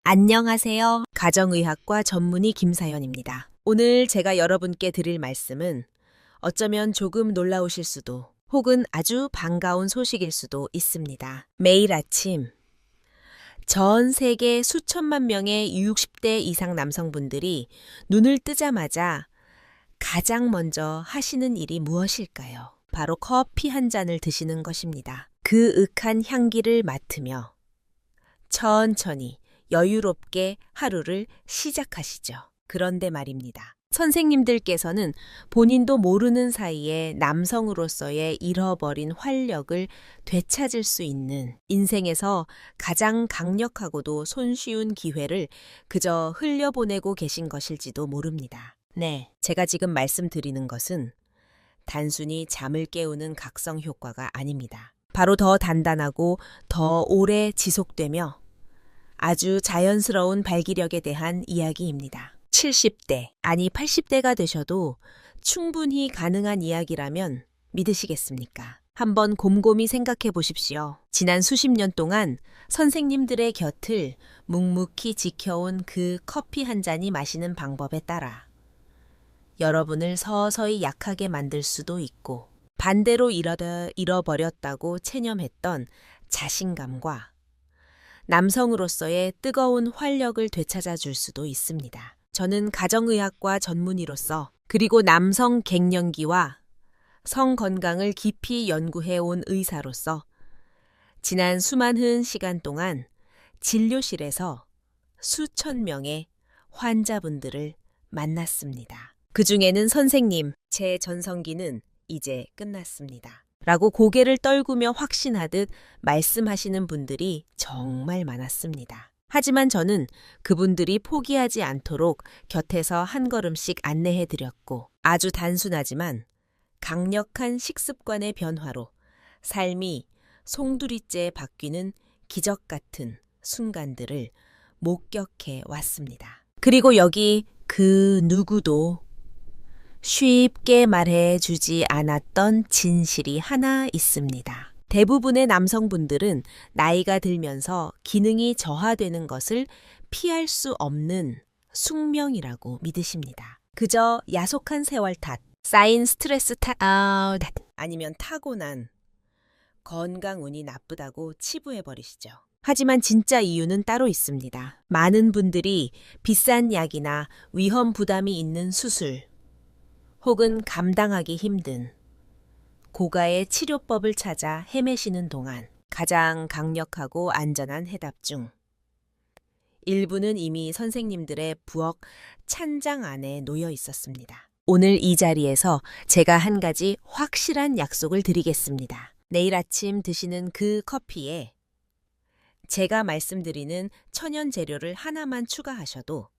안녕하세요. 가정의학과 전문의 김사연입니다. 오늘 제가 여러분께 드릴 말씀은 어쩌면 조금 놀라우실 수도 혹은 아주 반가운 소식일 수도 있습니다. 매일 아침 전 세계 수천만 명의 60대 이상 남성분들이 눈을 뜨자마자 가장 먼저 하시는 일이 무엇일까요? 바로 커피 한 잔을 드시는 것입니다. 그 익한 향기를 맡으며 천천히 여유롭게 하루를 시작하시죠. 그런데 말입니다. 선생님들께서는 본인도 모르는 사이에 남성으로서의 잃어버린 활력을 되찾을 수 있는 인생에서 가장 강력하고도 손쉬운 기회를 그저 흘려보내고 계신 것일지도 모릅니다. 네, 제가 지금 말씀드리는 것은 단순히 잠을 깨우는 각성 효과가 아닙니다. 바로 더 단단하고 더 오래 지속되며 아주 자연스러운 발기력에 대한 이야기입니다. 70대, 아니 80대가 되셔도 충분히 가능한 이야기라면 믿으시겠습니까? 한번 곰곰이 생각해 보십시오. 지난 수십 년 동안 선생님들의 곁을 묵묵히 지켜온 그 커피 한 잔이 마시는 방법에 따라 여러분을 서서히 약하게 만들 수도 있고 반대로 잃어버렸다고 체념했던 자신감과 남성으로서의 뜨거운 활력을 되찾아 줄 수도 있습니다. 저는 가정의학과 전문의로서 그리고 남성 갱년기와 성건강을 깊이 연구해 온 의사로서 지난 수많은 시간 동안 진료실에서 수천 명의 환자분들을 만났습니다. 그 중에는 선생님, 제 전성기는 이제 끝났습니다. 라고 고개를 떨구며 확신하듯 말씀하시는 분들이 정말 많았습니다. 하지만 저는 그분들이 포기하지 않도록 곁에서 한 걸음씩 안내해 드렸고 아주 단순하지만 강력한 식습관의 변화로 삶이 송두리째 바뀌는 기적 같은 순간들을 목격해 왔습니다. 그리고 여기 그 누구도 쉽게 말해주지 않았던 진실이 하나 있습니다. 대부분의 남성분들은 나이가 들면서 기능이 저하되는 것을 피할 수 없는 숙명이라고 믿으십니다. 그저 야속한 세월 탓, 쌓인 스트레스 탓, 아니면 타고난 건강 운이 나쁘다고 치부해버리시죠. 하지만 진짜 이유는 따로 있습니다. 많은 분들이 비싼 약이나 위험 부담이 있는 수술, 혹은 감당하기 힘든 고가의 치료법을 찾아 헤매시는 동안 가장 강력하고 안전한 해답 중 일부는 이미 선생님들의 부엌 찬장 안에 놓여 있었습니다. 오늘 이 자리에서 제가 한 가지 확실한 약속을 드리겠습니다. 내일 아침 드시는 그 커피에 제가 말씀드리는 천연 재료를 하나만 추가하셔도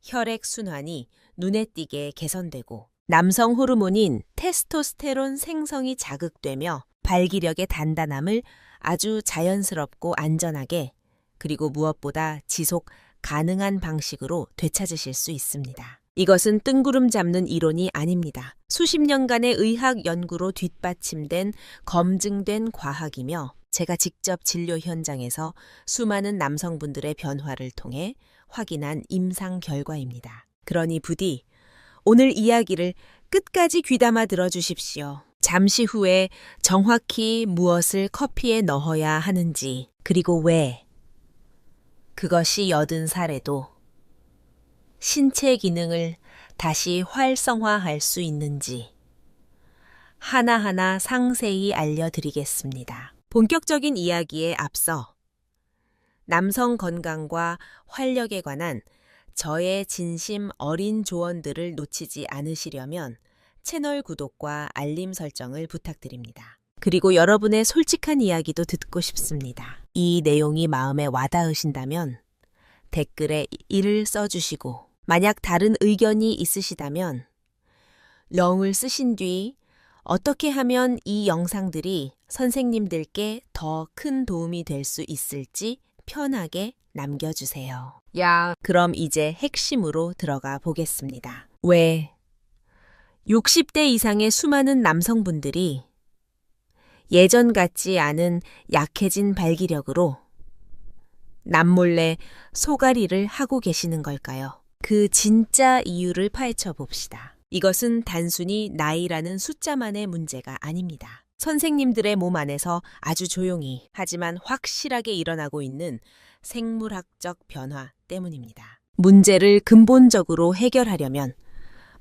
혈액 순환이 눈에 띄게 개선되고 남성 호르몬인 테스토스테론 생성이 자극되며 발기력의 단단함을 아주 자연스럽고 안전하게 그리고 무엇보다 지속 가능한 방식으로 되찾으실 수 있습니다. 이것은 뜬구름 잡는 이론이 아닙니다. 수십 년간의 의학 연구로 뒷받침된 검증된 과학이며 제가 직접 진료 현장에서 수많은 남성분들의 변화를 통해 확인한 임상 결과입니다. 그러니 부디 오늘 이야기를 끝까지 귀담아 들어주십시오. 잠시 후에 정확히 무엇을 커피에 넣어야 하는지 그리고 왜 그것이 80살에도 신체 기능을 다시 활성화할 수 있는지 하나하나 상세히 알려드리겠습니다. 본격적인 이야기에 앞서 남성 건강과 활력에 관한 저의 진심 어린 조언들을 놓치지 않으시려면 채널 구독과 알림 설정을 부탁드립니다. 그리고 여러분의 솔직한 이야기도 듣고 싶습니다. 이 내용이 마음에 와닿으신다면 댓글에 1을 써주시고 만약 다른 의견이 있으시다면 0을 쓰신 뒤 어떻게 하면 이 영상들이 선생님들께 더 큰 도움이 될 수 있을지 편하게 남겨주세요. 그럼 이제 핵심으로 들어가 보겠습니다. 왜 60대 이상의 수많은 남성분들이 예전 같지 않은 약해진 발기력으로 남몰래 소가리를 하고 계시는 걸까요? 그 진짜 이유를 파헤쳐 봅시다. 이것은 단순히 나이라는 숫자만의 문제가 아닙니다. 선생님들의 몸 안에서 아주 조용히 하지만 확실하게 일어나고 있는 생물학적 변화 때문입니다. 문제를 근본적으로 해결하려면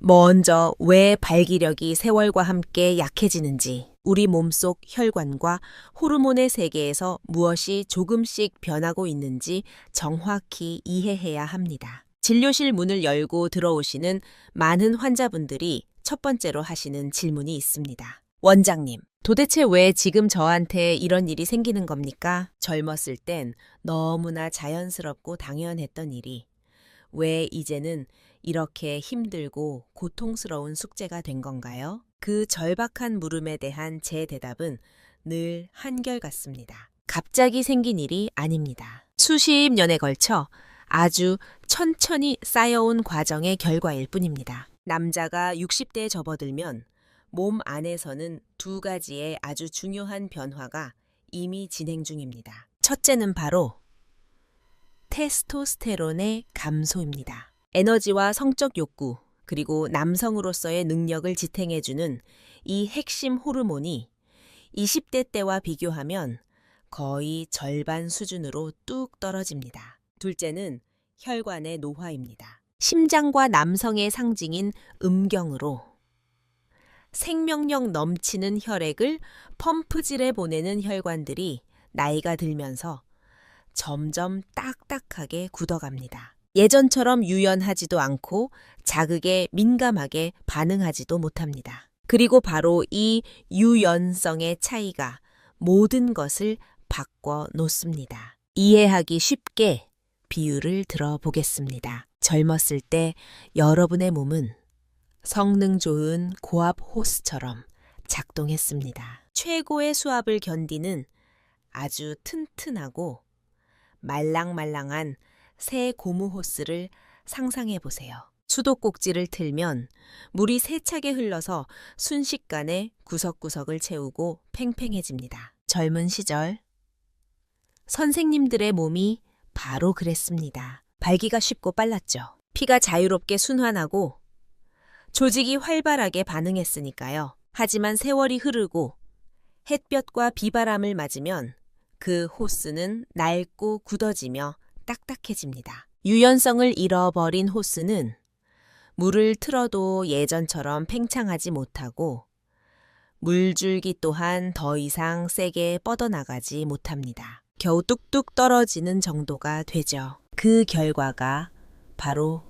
먼저 왜 발기력이 세월과 함께 약해지는지, 우리 몸속 혈관과 호르몬의 세계에서 무엇이 조금씩 변하고 있는지 정확히 이해해야 합니다. 진료실 문을 열고 들어오시는 많은 환자분들이 첫 번째로 하시는 질문이 있습니다. 원장님, 도대체 왜 지금 저한테 이런 일이 생기는 겁니까? 젊었을 땐 너무나 자연스럽고 당연했던 일이 왜 이제는 이렇게 힘들고 고통스러운 숙제가 된 건가요? 그 절박한 물음에 대한 제 대답은 늘 한결같습니다. 갑자기 생긴 일이 아닙니다. 수십 년에 걸쳐 아주 천천히 쌓여온 과정의 결과일 뿐입니다. 남자가 60대에 접어들면 몸 안에서는 두 가지의 아주 중요한 변화가 이미 진행 중입니다. 첫째는 바로 테스토스테론의 감소입니다. 에너지와 성적 욕구, 그리고 남성으로서의 능력을 지탱해주는 이 핵심 호르몬이 20대 때와 비교하면 거의 절반 수준으로 뚝 떨어집니다. 둘째는 혈관의 노화입니다. 심장과 남성의 상징인 음경으로 생명력 넘치는 혈액을 펌프질에 보내는 혈관들이 나이가 들면서 점점 딱딱하게 굳어갑니다. 예전처럼 유연하지도 않고 자극에 민감하게 반응하지도 못합니다. 그리고 바로 이 유연성의 차이가 모든 것을 바꿔 놓습니다. 이해하기 쉽게 비유를 들어보겠습니다. 젊었을 때 여러분의 몸은 성능 좋은 고압 호스처럼 작동했습니다. 최고의 수압을 견디는 아주 튼튼하고 말랑말랑한 새 고무 호스를 상상해 보세요. 수도꼭지를 틀면 물이 세차게 흘러서 순식간에 구석구석을 채우고 팽팽해집니다. 젊은 시절 선생님들의 몸이 바로 그랬습니다. 발기가 쉽고 빨랐죠. 피가 자유롭게 순환하고 조직이 활발하게 반응했으니까요. 하지만 세월이 흐르고 햇볕과 비바람을 맞으면 그 호스는 낡고 굳어지며 딱딱해집니다. 유연성을 잃어버린 호스는 물을 틀어도 예전처럼 팽창하지 못하고 물줄기 또한 더 이상 세게 뻗어나가지 못합니다. 겨우 뚝뚝 떨어지는 정도가 되죠. 그 결과가 바로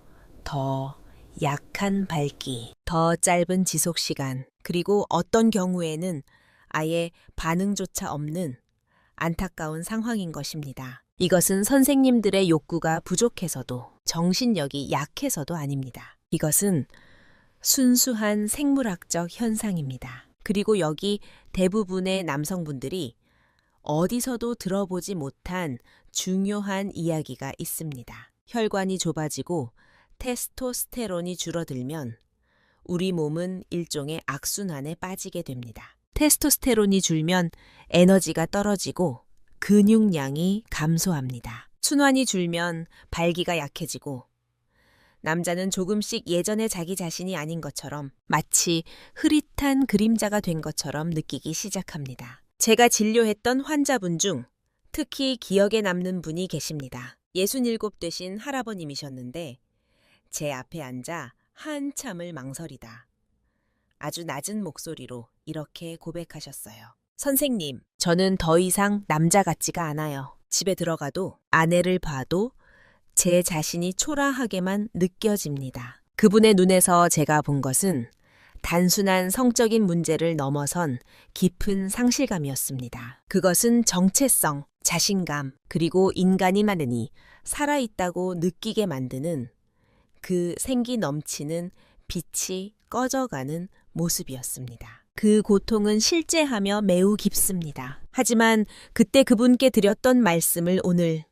더 약한 발기, 더 짧은 지속시간, 그리고 어떤 경우에는 아예 반응조차 없는 안타까운 상황인 것입니다. 이것은 선생님들의 욕구가 부족해서도 정신력이 약해서도 아닙니다. 이것은 순수한 생물학적 현상입니다. 그리고 여기 대부분의 남성분들이 어디서도 들어보지 못한 중요한 이야기가 있습니다. 혈관이 좁아지고 테스토스테론이 줄어들면 우리 몸은 일종의 악순환에 빠지게 됩니다. 테스토스테론이 줄면 에너지가 떨어지고 근육량이 감소합니다. 순환이 줄면 발기가 약해지고 남자는 조금씩 예전의 자기 자신이 아닌 것처럼 마치 흐릿한 그림자가 된 것처럼 느끼기 시작합니다. 제가 진료했던 환자분 중 특히 기억에 남는 분이 계십니다. 67 되신 할아버님이셨는데 제 앞에 앉아 한참을 망설이다 아주 낮은 목소리로 이렇게 고백하셨어요. 선생님, 저는 더 이상 남자 같지가 않아요. 집에 들어가도 아내를 봐도 제 자신이 초라하게만 느껴집니다. 그분의 눈에서 제가 본 것은 단순한 성적인 문제를 넘어선 깊은 상실감이었습니다. 그것은 정체성, 자신감, 그리고 인간이 많으니 살아있다고 느끼게 만드는 그 생기 넘치는 빛이 꺼져가는 모습이었습니다. 그 고통은 실제하며 매우 깊습니다. 하지만 그때 그분께 드렸던 말씀을 오늘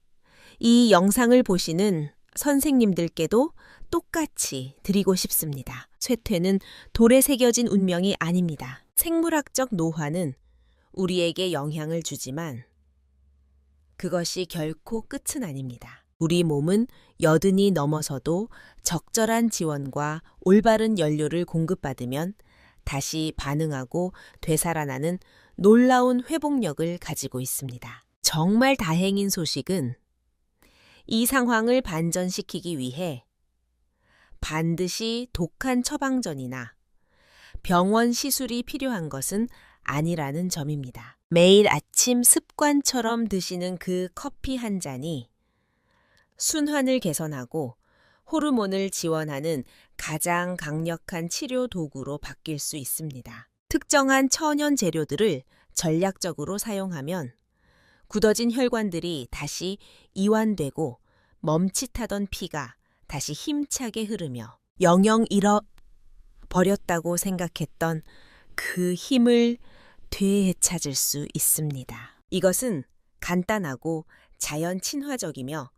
이 영상을 보시는 선생님들께도 똑같이 드리고 싶습니다. 쇠퇴는 돌에 새겨진 운명이 아닙니다. 생물학적 노화는 우리에게 영향을 주지만 그것이 결코 끝은 아닙니다. 우리 몸은 여든이 넘어서도 적절한 지원과 올바른 연료를 공급받으면 다시 반응하고 되살아나는 놀라운 회복력을 가지고 있습니다. 정말 다행인 소식은 이 상황을 반전시키기 위해 반드시 독한 처방전이나 병원 시술이 필요한 것은 아니라는 점입니다. 매일 아침 습관처럼 드시는 그 커피 한 잔이 순환을 개선하고 호르몬을 지원하는 가장 강력한 치료 도구로 바뀔 수 있습니다. 특정한 천연 재료들을 전략적으로 사용하면 굳어진 혈관들이 다시 이완되고 멈칫하던 피가 다시 힘차게 흐르며 영영 잃어버렸다고 생각했던 그 힘을 되찾을 수 있습니다. 이것은 간단하고 자연 친화적이며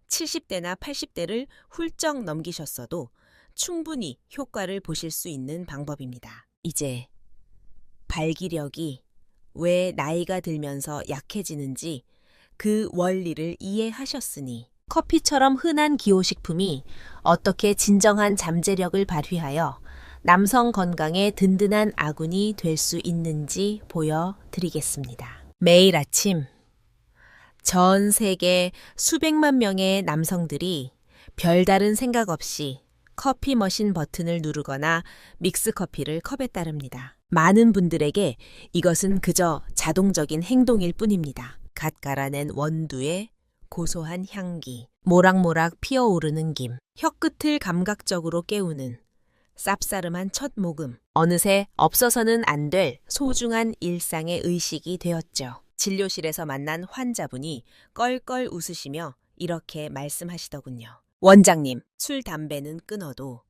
70대나 80대를 훌쩍 넘기셨어도 충분히 효과를 보실 수 있는 방법입니다. 이제 발기력이 왜 나이가 들면서 약해지는지 그 원리를 이해하셨으니 커피처럼 흔한 기호식품이 어떻게 진정한 잠재력을 발휘하여 남성 건강에 든든한 아군이 될 수 있는지 보여드리겠습니다. 매일 아침 전 세계 수백만 명의 남성들이 별다른 생각 없이 커피 머신 버튼을 누르거나 믹스커피를 컵에 따릅니다. 많은 분들에게 이것은 그저 자동적인 행동일 뿐입니다. 갓 갈아낸 원두의 고소한 향기, 모락모락 피어오르는 김, 혀끝을 감각적으로 깨우는 쌉싸름한 첫 모금, 어느새 없어서는 안 될 소중한 일상의 의식이 되었죠. 진료실에서 만난 환자분이 껄껄 웃으시며 이렇게 말씀하시더군요. 원장님, 술, 담배는 끊어도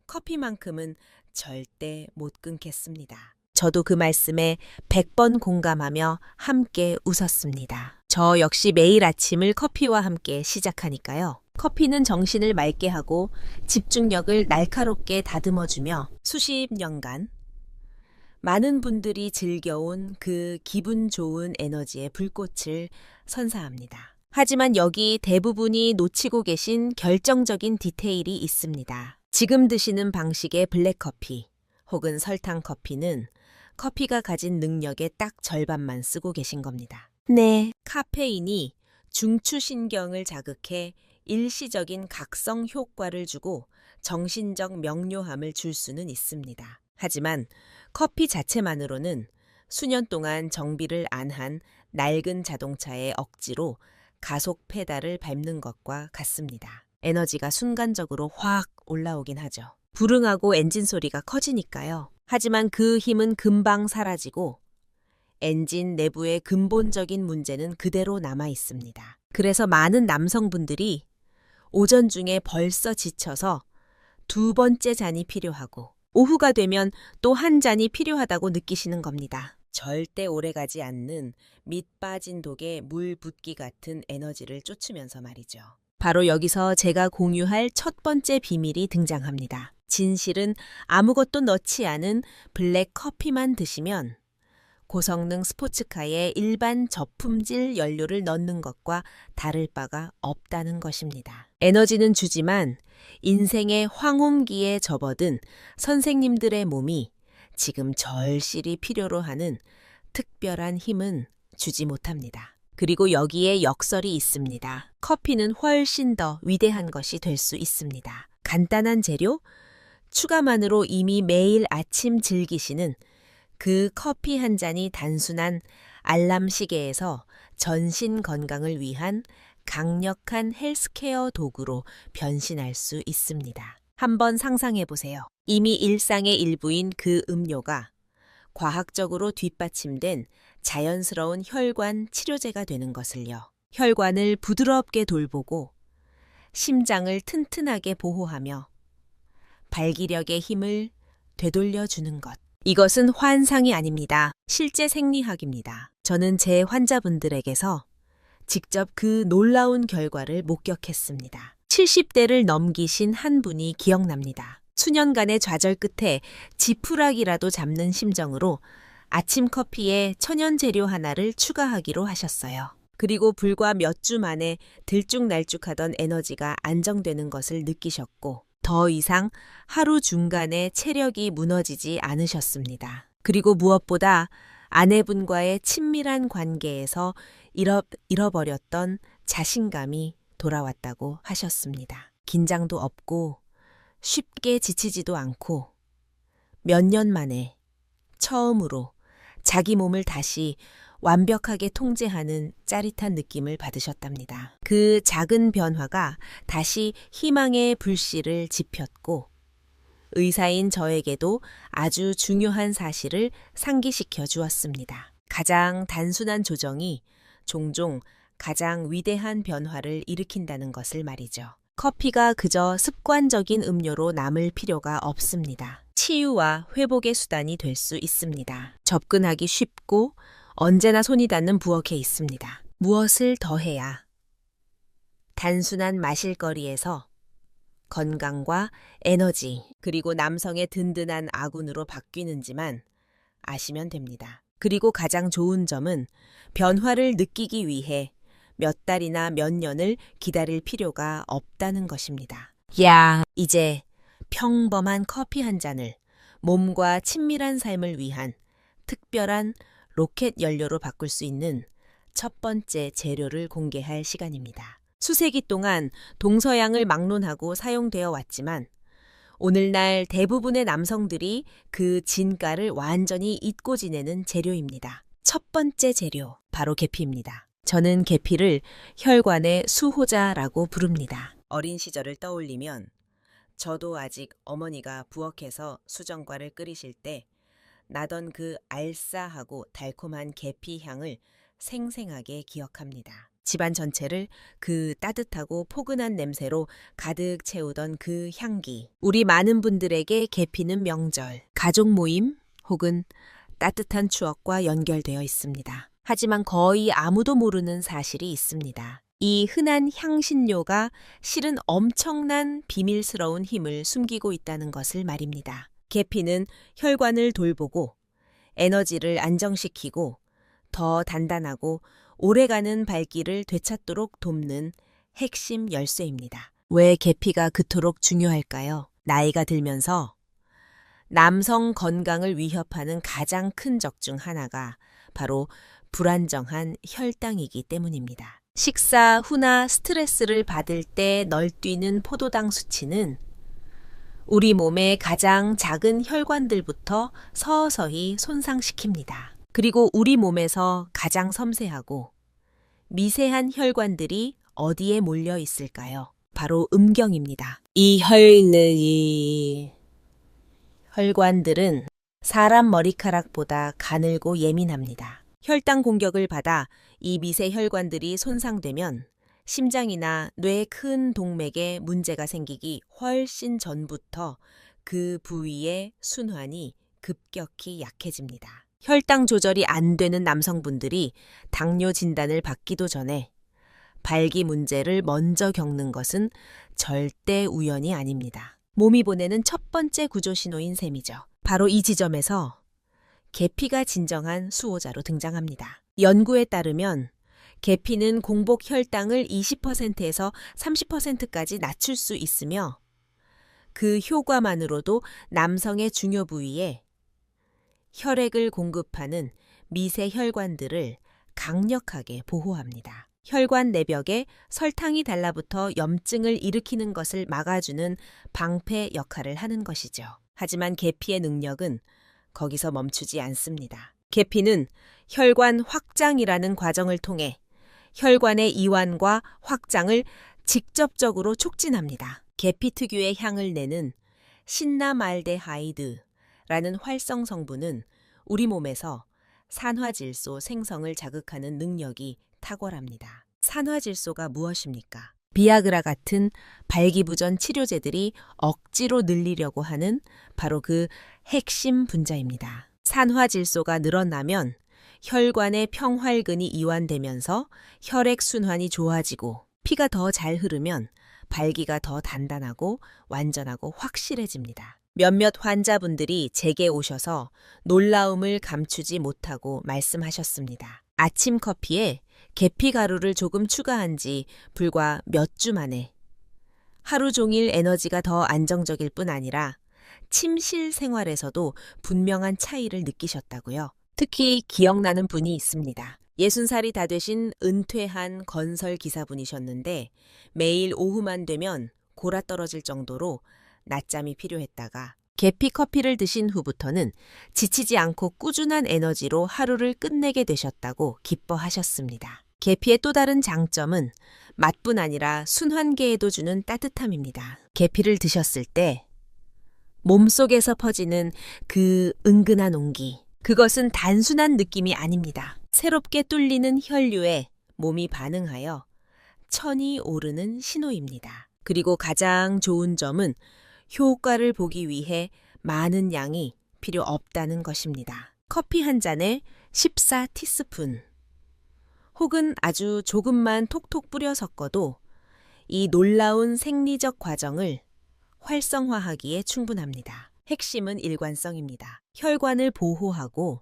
커피만큼은 절대 못 끊겠습니다. 저도 그 말씀에 100번 공감하며 함께 웃었습니다. 저 역시 매일 아침을 커피와 함께 시작하니까요. 커피는 정신을 맑게 하고 집중력을 날카롭게 다듬어주며 수십 년간 많은 분들이 즐겨온 그 기분 좋은 에너지의 불꽃을 선사합니다. 하지만 여기 대부분이 놓치고 계신 결정적인 디테일이 있습니다. 지금 드시는 방식의 블랙커피 혹은 설탕 커피는 커피가 가진 능력의 딱 절반만 쓰고 계신 겁니다. 네, 카페인이 중추신경을 자극해 일시적인 각성 효과를 주고 정신적 명료함을 줄 수는 있습니다. 하지만 커피 자체만으로는 수년 동안 정비를 안 한 낡은 자동차에 억지로 가속 페달을 밟는 것과 같습니다. 에너지가 순간적으로 확 올라오긴 하죠. 부릉하고 엔진 소리가 커지니까요. 하지만 그 힘은 금방 사라지고 엔진 내부의 근본적인 문제는 그대로 남아 있습니다. 그래서 많은 남성분들이 오전 중에 벌써 지쳐서 두 번째 잔이 필요하고 오후가 되면 또 한 잔이 필요하다고 느끼시는 겁니다. 절대 오래가지 않는 밑 빠진 독에 물 붓기 같은 에너지를 쫓으면서 말이죠. 바로 여기서 제가 공유할 첫 번째 비밀이 등장합니다. 진실은 아무것도 넣지 않은 블랙 커피만 드시면 고성능 스포츠카에 일반 저품질 연료를 넣는 것과 다를 바가 없다는 것입니다. 에너지는 주지만 인생의 황혼기에 접어든 선생님들의 몸이 지금 절실히 필요로 하는 특별한 힘은 주지 못합니다. 그리고 여기에 역설이 있습니다. 커피는 훨씬 더 위대한 것이 될 수 있습니다. 간단한 재료, 추가만으로 이미 매일 아침 즐기시는 그 커피 한 잔이 단순한 알람 시계에서 전신 건강을 위한 강력한 헬스케어 도구로 변신할 수 있습니다. 한번 상상해 보세요. 이미 일상의 일부인 그 음료가 과학적으로 뒷받침된 자연스러운 혈관 치료제가 되는 것을요. 혈관을 부드럽게 돌보고 심장을 튼튼하게 보호하며 발기력의 힘을 되돌려주는 것. 이것은 환상이 아닙니다. 실제 생리학입니다. 저는 제 환자분들에게서 직접 그 놀라운 결과를 목격했습니다. 70대를 넘기신 한 분이 기억납니다. 수년간의 좌절 끝에 지푸라기라도 잡는 심정으로 아침 커피에 천연 재료 하나를 추가하기로 하셨어요. 그리고 불과 몇 주 만에 들쭉날쭉하던 에너지가 안정되는 것을 느끼셨고 더 이상 하루 중간에 체력이 무너지지 않으셨습니다. 그리고 무엇보다 아내분과의 친밀한 관계에서 잃어버렸던 자신감이 돌아왔다고 하셨습니다. 긴장도 없고 쉽게 지치지도 않고 몇 년 만에 처음으로 자기 몸을 다시 완벽하게 통제하는 짜릿한 느낌을 받으셨답니다. 그 작은 변화가 다시 희망의 불씨를 지폈고 의사인 저에게도 아주 중요한 사실을 상기시켜 주었습니다. 가장 단순한 조정이 종종 가장 위대한 변화를 일으킨다는 것을 말이죠. 커피가 그저 습관적인 음료로 남을 필요가 없습니다. 치유와 회복의 수단이 될 수 있습니다. 접근하기 쉽고 언제나 손이 닿는 부엌에 있습니다. 무엇을 더해야 단순한 마실거리에서 건강과 에너지 그리고 남성의 든든한 아군으로 바뀌는지만 아시면 됩니다. 그리고 가장 좋은 점은 변화를 느끼기 위해 몇 달이나 몇 년을 기다릴 필요가 없다는 것입니다. 이제 평범한 커피 한 잔을 몸과 친밀한 삶을 위한 특별한 로켓 연료로 바꿀 수 있는 첫 번째 재료를 공개할 시간입니다. 수세기 동안 동서양을 막론하고 사용되어 왔지만 오늘날 대부분의 남성들이 그 진가를 완전히 잊고 지내는 재료입니다. 첫 번째 재료, 바로 계피입니다. 저는 계피를 혈관의 수호자라고 부릅니다. 어린 시절을 떠올리면 저도 아직 어머니가 부엌에서 수정과를 끓이실 때 나던 그 알싸하고 달콤한 계피 향을 생생하게 기억합니다. 집안 전체를 그 따뜻하고 포근한 냄새로 가득 채우던 그 향기. 우리 많은 분들에게 계피는 명절, 가족 모임 혹은 따뜻한 추억과 연결되어 있습니다. 하지만 거의 아무도 모르는 사실이 있습니다. 이 흔한 향신료가 실은 엄청난 비밀스러운 힘을 숨기고 있다는 것을 말입니다. 계피는 혈관을 돌보고 에너지를 안정시키고 더 단단하고 오래가는 발길을 되찾도록 돕는 핵심 열쇠입니다. 왜 계피가 그토록 중요할까요? 나이가 들면서 남성 건강을 위협하는 가장 큰 적 중 하나가 바로 불안정한 혈당이기 때문입니다. 식사 후나 스트레스를 받을 때 널뛰는 포도당 수치는 우리 몸의 가장 작은 혈관들부터 서서히 손상시킵니다. 그리고 우리 몸에서 가장 섬세하고 미세한 혈관들이 어디에 몰려 있을까요? 바로 음경입니다. 이 혈관들은 사람 머리카락보다 가늘고 예민합니다. 혈당 공격을 받아 이 미세 혈관들이 손상되면 심장이나 뇌 큰 동맥에 문제가 생기기 훨씬 전부터 그 부위의 순환이 급격히 약해집니다. 혈당 조절이 안 되는 남성분들이 당뇨 진단을 받기도 전에 발기 문제를 먼저 겪는 것은 절대 우연이 아닙니다. 몸이 보내는 첫 번째 구조 신호인 셈이죠. 바로 이 지점에서 계피가 진정한 수호자로 등장합니다. 연구에 따르면 계피는 공복 혈당을 20%에서 30%까지 낮출 수 있으며 그 효과만으로도 남성의 중요 부위에 혈액을 공급하는 미세 혈관들을 강력하게 보호합니다. 혈관 내벽에 설탕이 달라붙어 염증을 일으키는 것을 막아주는 방패 역할을 하는 것이죠. 하지만 계피의 능력은 거기서 멈추지 않습니다. 계피는 혈관 확장이라는 과정을 통해 혈관의 이완과 확장을 직접적으로 촉진합니다. 계피 특유의 향을 내는 신나말데하이드라는 활성 성분은 우리 몸에서 산화질소 생성을 자극하는 능력이 탁월합니다. 산화질소가 무엇입니까? 비아그라 같은 발기부전 치료제들이 억지로 늘리려고 하는 바로 그 핵심 분자입니다. 산화질소가 늘어나면 혈관의 평활근이 이완되면서 혈액 순환이 좋아지고 피가 더 잘 흐르면 발기가 더 단단하고 완전하고 확실해집니다. 몇몇 환자분들이 제게 오셔서 놀라움을 감추지 못하고 말씀하셨습니다. 아침 커피에 계피 가루를 조금 추가한 지 불과 몇 주 만에 하루 종일 에너지가 더 안정적일 뿐 아니라 침실 생활에서도 분명한 차이를 느끼셨다고요. 특히 기억나는 분이 있습니다. 60살이 다 되신 은퇴한 건설 기사분이셨는데 매일 오후만 되면 골아떨어질 정도로 낮잠이 필요했다가 계피 커피를 드신 후부터는 지치지 않고 꾸준한 에너지로 하루를 끝내게 되셨다고 기뻐하셨습니다. 계피의 또 다른 장점은 맛뿐 아니라 순환계에도 주는 따뜻함입니다. 계피를 드셨을 때 몸속에서 퍼지는 그 은근한 온기, 그것은 단순한 느낌이 아닙니다. 새롭게 뚫리는 혈류에 몸이 반응하여 천이 오르는 신호입니다. 그리고 가장 좋은 점은 효과를 보기 위해 많은 양이 필요 없다는 것입니다. 커피 한 잔에 14티스푼 혹은 아주 조금만 톡톡 뿌려 섞어도 이 놀라운 생리적 과정을 활성화하기에 충분합니다. 핵심은 일관성입니다. 혈관을 보호하고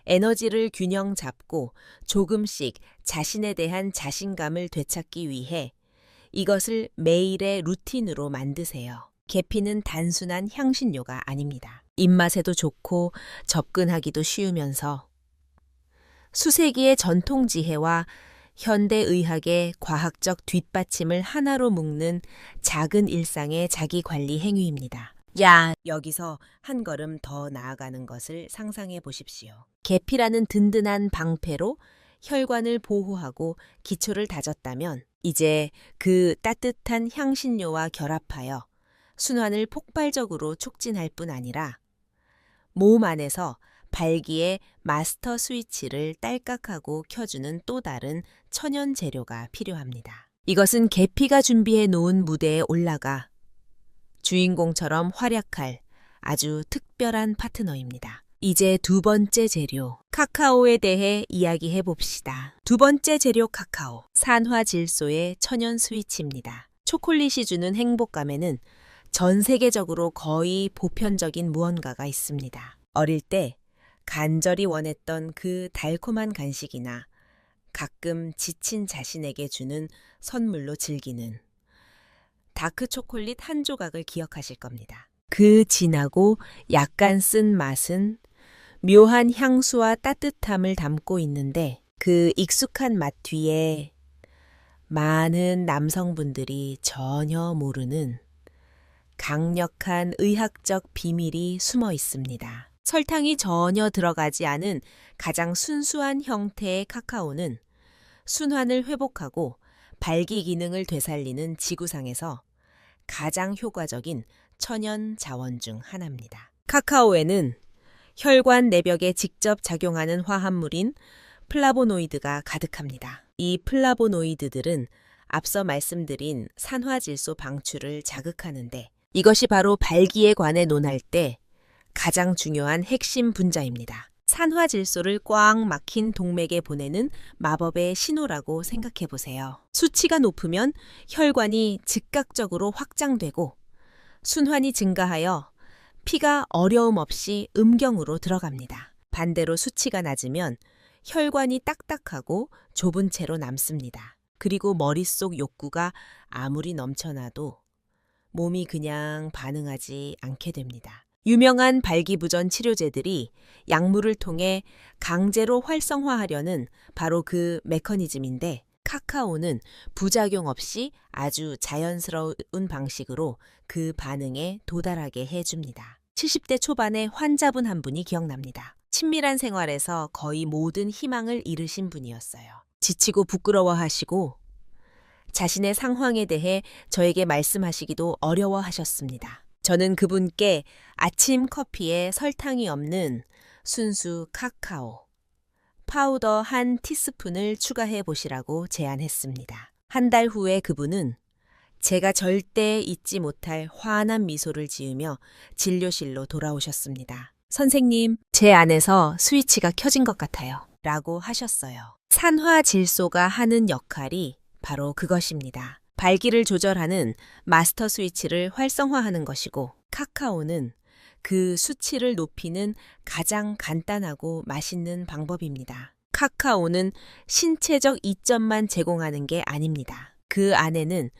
에너지를 균형 잡고 조금씩 자신에 대한 자신감을 되찾기 위해 이것을 매일의 루틴으로 만드세요. 계피는 단순한 향신료가 아닙니다. 입맛에도 좋고 접근하기도 쉬우면서 수세기의 전통 지혜와 현대의학의 과학적 뒷받침을 하나로 묶는 작은 일상의 자기관리 행위입니다. 여기서 한 걸음 더 나아가는 것을 상상해 보십시오. 계피라는 든든한 방패로 혈관을 보호하고 기초를 다졌다면 이제 그 따뜻한 향신료와 결합하여 순환을 폭발적으로 촉진할 뿐 아니라 몸 안에서 발기의 마스터 스위치를 딸깍하고 켜주는 또 다른 천연 재료가 필요합니다. 이것은 계피가 준비해 놓은 무대에 올라가 주인공처럼 활약할 아주 특별한 파트너입니다. 이제 두 번째 재료, 카카오에 대해 이야기해 봅시다. 두 번째 재료 카카오, 산화질소의 천연 스위치입니다. 초콜릿이 주는 행복감에는 전 세계적으로 거의 보편적인 무언가가 있습니다. 어릴 때 간절히 원했던 그 달콤한 간식이나 가끔 지친 자신에게 주는 선물로 즐기는 다크 초콜릿 한 조각을 기억하실 겁니다. 그 진하고 약간 쓴 맛은 묘한 향수와 따뜻함을 담고 있는데 그 익숙한 맛 뒤에 많은 남성분들이 전혀 모르는 강력한 의학적 비밀이 숨어 있습니다. 설탕이 전혀 들어가지 않은 가장 순수한 형태의 카카오는 순환을 회복하고 발기 기능을 되살리는 지구상에서 가장 효과적인 천연 자원 중 하나입니다. 카카오에는 혈관 내벽에 직접 작용하는 화합물인 플라보노이드가 가득합니다. 이 플라보노이드들은 앞서 말씀드린 산화질소 방출을 자극하는데 이것이 바로 발기에 관해 논할 때 가장 중요한 핵심 분자입니다. 산화질소를 꽉 막힌 동맥에 보내는 마법의 신호라고 생각해 보세요. 수치가 높으면 혈관이 즉각적으로 확장되고 순환이 증가하여 피가 어려움 없이 음경으로 들어갑니다. 반대로 수치가 낮으면 혈관이 딱딱하고 좁은 채로 남습니다. 그리고 머릿속 욕구가 아무리 넘쳐나도 몸이 그냥 반응하지 않게 됩니다. 유명한 발기부전 치료제들이 약물을 통해 강제로 활성화하려는 바로 그 메커니즘인데 카카오는 부작용 없이 아주 자연스러운 방식으로 그 반응에 도달하게 해줍니다. 70대 초반의 환자분 한 분이 기억납니다. 친밀한 생활에서 거의 모든 희망을 잃으신 분이었어요. 지치고 부끄러워하시고 자신의 상황에 대해 저에게 말씀하시기도 어려워하셨습니다. 저는 그분께 아침 커피에 설탕이 없는 순수 카카오, 파우더 한 티스푼을 추가해 보시라고 제안했습니다. 한 달 후에 그분은 제가 절대 잊지 못할 환한 미소를 지으며 진료실로 돌아오셨습니다. 선생님, 제 안에서 스위치가 켜진 것 같아요. 라고 하셨어요. 산화질소가 하는 역할이 바로 그것입니다. 발기를 조절하는 마스터 스위치를 활성화하는 것이고 카카오는 그 수치를 높이는 가장 간단하고 맛있는 방법입니다. 카카오는 신체적 이점만 제공하는 게 아닙니다. 그 안에는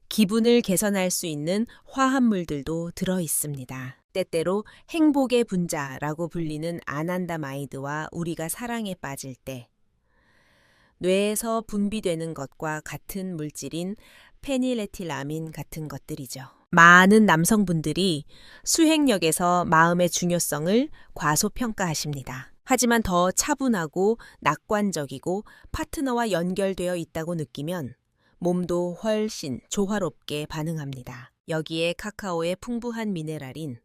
기분을 개선할 수 있는 화합물들도 들어 있습니다. 때때로 행복의 분자라고 불리는 아난다마이드와 우리가 사랑에 빠질 때 뇌에서 분비되는 것과 같은 물질인 페닐에틸아민 같은 것들이죠. 많은 남성분들이 수행력에서 마음의 중요성을 과소평가하십니다. 하지만 더 차분하고 낙관적이고 파트너와 연결되어 있다고 느끼면 몸도 훨씬 조화롭게 반응합니다. 여기에 카카오의 풍부한 미네랄인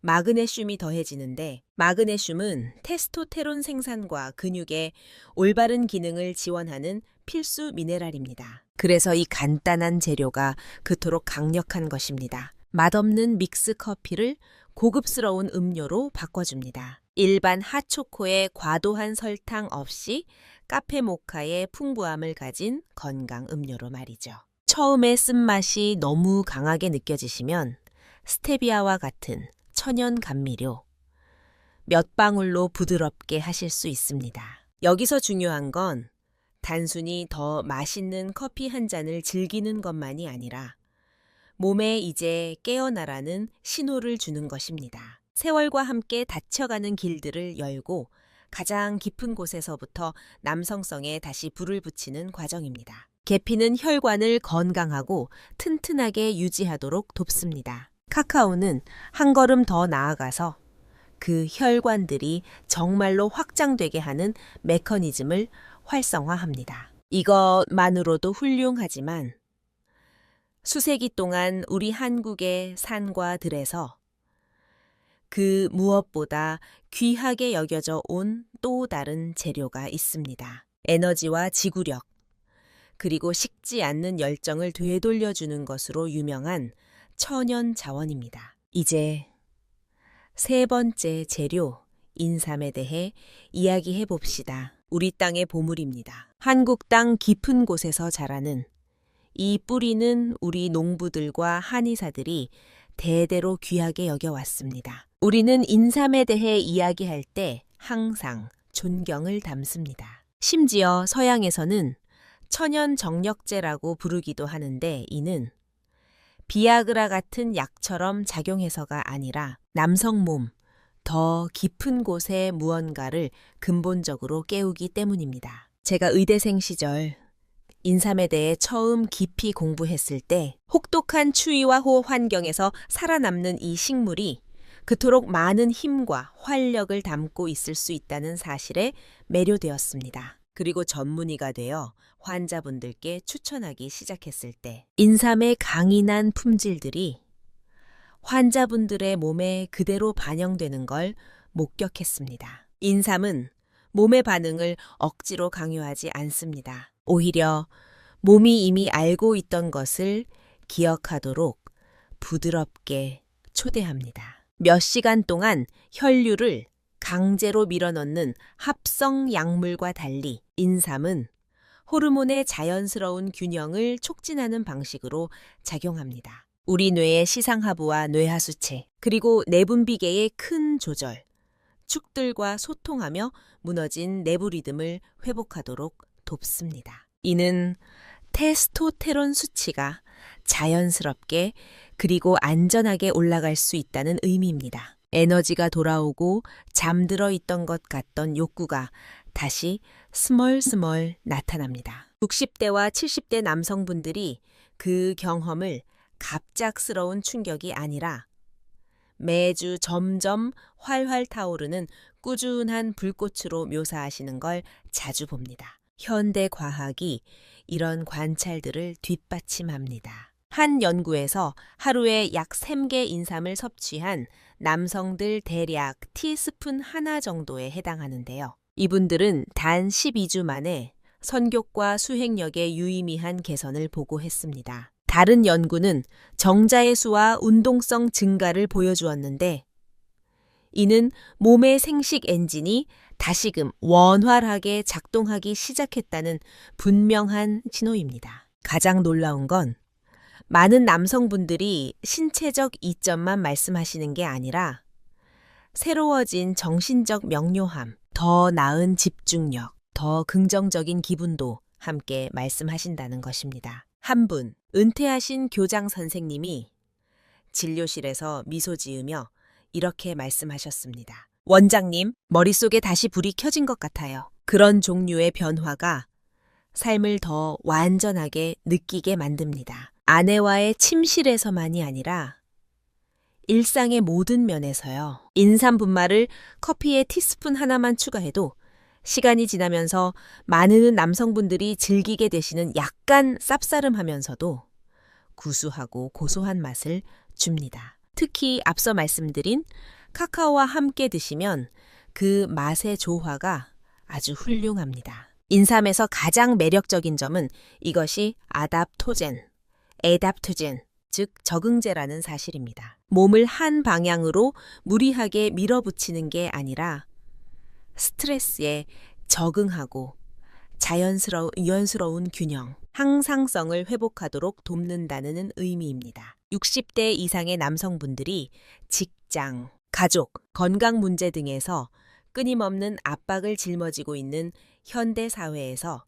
마그네슘이 더해지는데, 마그네슘은 테스토테론 생산과 근육의 올바른 기능을 지원하는 필수 미네랄입니다. 그래서 이 간단한 재료가 그토록 강력한 것입니다. 맛없는 믹스 커피를 고급스러운 음료로 바꿔줍니다. 일반 핫초코에 과도한 설탕 없이 카페 모카의 풍부함을 가진 건강 음료로 말이죠. 처음에 쓴맛이 너무 강하게 느껴지시면 스테비아와 같은 천연 감미료 몇 방울로 부드럽게 하실 수 있습니다. 여기서 중요한 건 단순히 더 맛있는 커피 한 잔을 즐기는 것만이 아니라 몸에 이제 깨어나라는 신호를 주는 것입니다. 세월과 함께 닫혀가는 길들을 열고 가장 깊은 곳에서부터 남성성에 다시 불을 붙이는 과정입니다. 계피는 혈관을 건강하고 튼튼하게 유지하도록 돕습니다. 카카오는 한 걸음 더 나아가서 그 혈관들이 정말로 확장되게 하는 메커니즘을 활성화합니다. 이것만으로도 훌륭하지만 수세기 동안 우리 한국의 산과 들에서 그 무엇보다 귀하게 여겨져 온 또 다른 재료가 있습니다. 에너지와 지구력, 그리고 식지 않는 열정을 되돌려주는 것으로 유명한 천연 자원입니다. 이제 세 번째 재료, 인삼에 대해 이야기해 봅시다. 우리 땅의 보물입니다. 한국 땅 깊은 곳에서 자라는 이 뿌리는 우리 농부들과 한의사들이 대대로 귀하게 여겨왔습니다. 우리는 인삼에 대해 이야기할 때 항상 존경을 담습니다. 심지어 서양에서는 천연 정력제라고 부르기도 하는데, 이는 비아그라 같은 약처럼 작용해서가 아니라 남성 몸 더 깊은 곳의 무언가를 근본적으로 깨우기 때문입니다. 제가 의대생 시절 인삼에 대해 처음 깊이 공부했을 때 혹독한 추위와 호흡 환경에서 살아남는 이 식물이 그토록 많은 힘과 활력을 담고 있을 수 있다는 사실에 매료되었습니다. 그리고 전문의가 되어 환자분들께 추천하기 시작했을 때 인삼의 강인한 품질들이 환자분들의 몸에 그대로 반영되는 걸 목격했습니다. 인삼은 몸의 반응을 억지로 강요하지 않습니다. 오히려 몸이 이미 알고 있던 것을 기억하도록 부드럽게 초대합니다. 몇 시간 동안 혈류를 강제로 밀어넣는 합성 약물과 달리 인삼은 호르몬의 자연스러운 균형을 촉진하는 방식으로 작용합니다. 우리 뇌의 시상하부와 뇌하수체, 그리고 내분비계의 큰 조절, 축들과 소통하며 무너진 내부 리듬을 회복하도록 돕습니다. 이는 테스토테론 수치가 자연스럽게 그리고 안전하게 올라갈 수 있다는 의미입니다. 에너지가 돌아오고 잠들어 있던 것 같던 욕구가 다시 스멀스멀 나타납니다. 60대와 70대 남성분들이 그 경험을 갑작스러운 충격이 아니라 매주 점점 활활 타오르는 꾸준한 불꽃으로 묘사하시는 걸 자주 봅니다. 현대 과학이 이런 관찰들을 뒷받침합니다. 한 연구에서 하루에 약 3개 인삼을 섭취한 남성들 대략 티스푼 하나 정도에 해당하는데요. 이분들은 단 12주 만에 선교과 수행력의 유의미한 개선을 보고했습니다. 다른 연구는 정자의 수와 운동성 증가를 보여주었는데, 이는 몸의 생식 엔진이 다시금 원활하게 작동하기 시작했다는 분명한 신호입니다. 가장 놀라운 건 많은 남성분들이 신체적 이점만 말씀하시는 게 아니라 새로워진 정신적 명료함, 더 나은 집중력, 더 긍정적인 기분도 함께 말씀하신다는 것입니다. 한 분, 은퇴하신 교장 선생님이 진료실에서 미소 지으며 이렇게 말씀하셨습니다. 원장님, 머릿속에 다시 불이 켜진 것 같아요. 그런 종류의 변화가 삶을 더 완전하게 느끼게 만듭니다. 아내와의 침실에서만이 아니라 일상의 모든 면에서요. 인삼분말을 커피에 티스푼 하나만 추가해도 시간이 지나면서 많은 남성분들이 즐기게 되시는 약간 쌉싸름하면서도 구수하고 고소한 맛을 줍니다. 특히 앞서 말씀드린 카카오와 함께 드시면 그 맛의 조화가 아주 훌륭합니다. 인삼에서 가장 매력적인 점은 이것이 에답토젠, 즉 적응제라는 사실입니다. 몸을 한 방향으로 무리하게 밀어붙이는 게 아니라 스트레스에 적응하고 유연스러운 균형, 항상성을 회복하도록 돕는다는 의미입니다. 60대 이상의 남성분들이 직장, 가족, 건강 문제 등에서 끊임없는 압박을 짊어지고 있는 현대 사회에서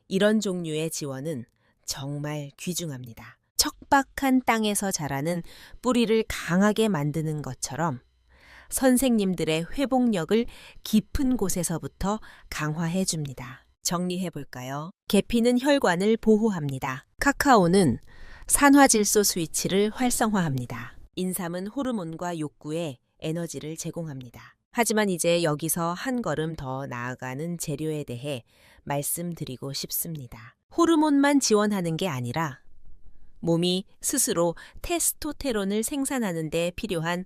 이런 종류의 지원은 정말 귀중합니다. 척박한 땅에서 자라는 뿌리를 강하게 만드는 것처럼 선생님들의 회복력을 깊은 곳에서부터 강화해 줍니다. 정리해 볼까요? 계피는 혈관을 보호합니다. 카카오는 산화질소 스위치를 활성화합니다. 인삼은 호르몬과 욕구에 에너지를 제공합니다. 하지만 이제 여기서 한 걸음 더 나아가는 재료에 대해 말씀드리고 싶습니다. 호르몬만 지원하는 게 아니라 몸이 스스로 테스토테론을 생산하는 데 필요한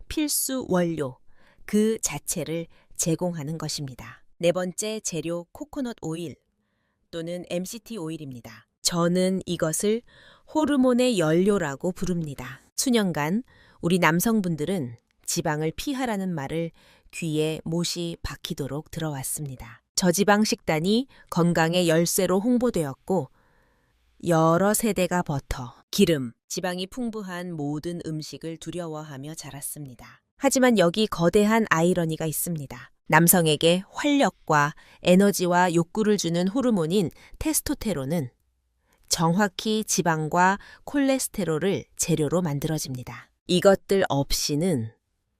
필수 원료, 그 자체를 제공하는 것입니다. 네 번째 재료 코코넛 오일 또는 MCT 오일입니다. 저는 이것을 호르몬의 연료라고 부릅니다. 수년간 우리 남성분들은 지방을 피하라는 말을 귀에 못이 박히도록 들어왔습니다. 저지방 식단이 건강의 열쇠로 홍보되었고 여러 세대가 버터, 기름, 지방이 풍부한 모든 음식을 두려워하며 자랐습니다. 하지만 여기 거대한 아이러니가 있습니다. 남성에게 활력과 에너지와 욕구를 주는 호르몬인 테스토테론은 정확히 지방과 콜레스테롤을 재료로 만들어집니다. 이것들 없이는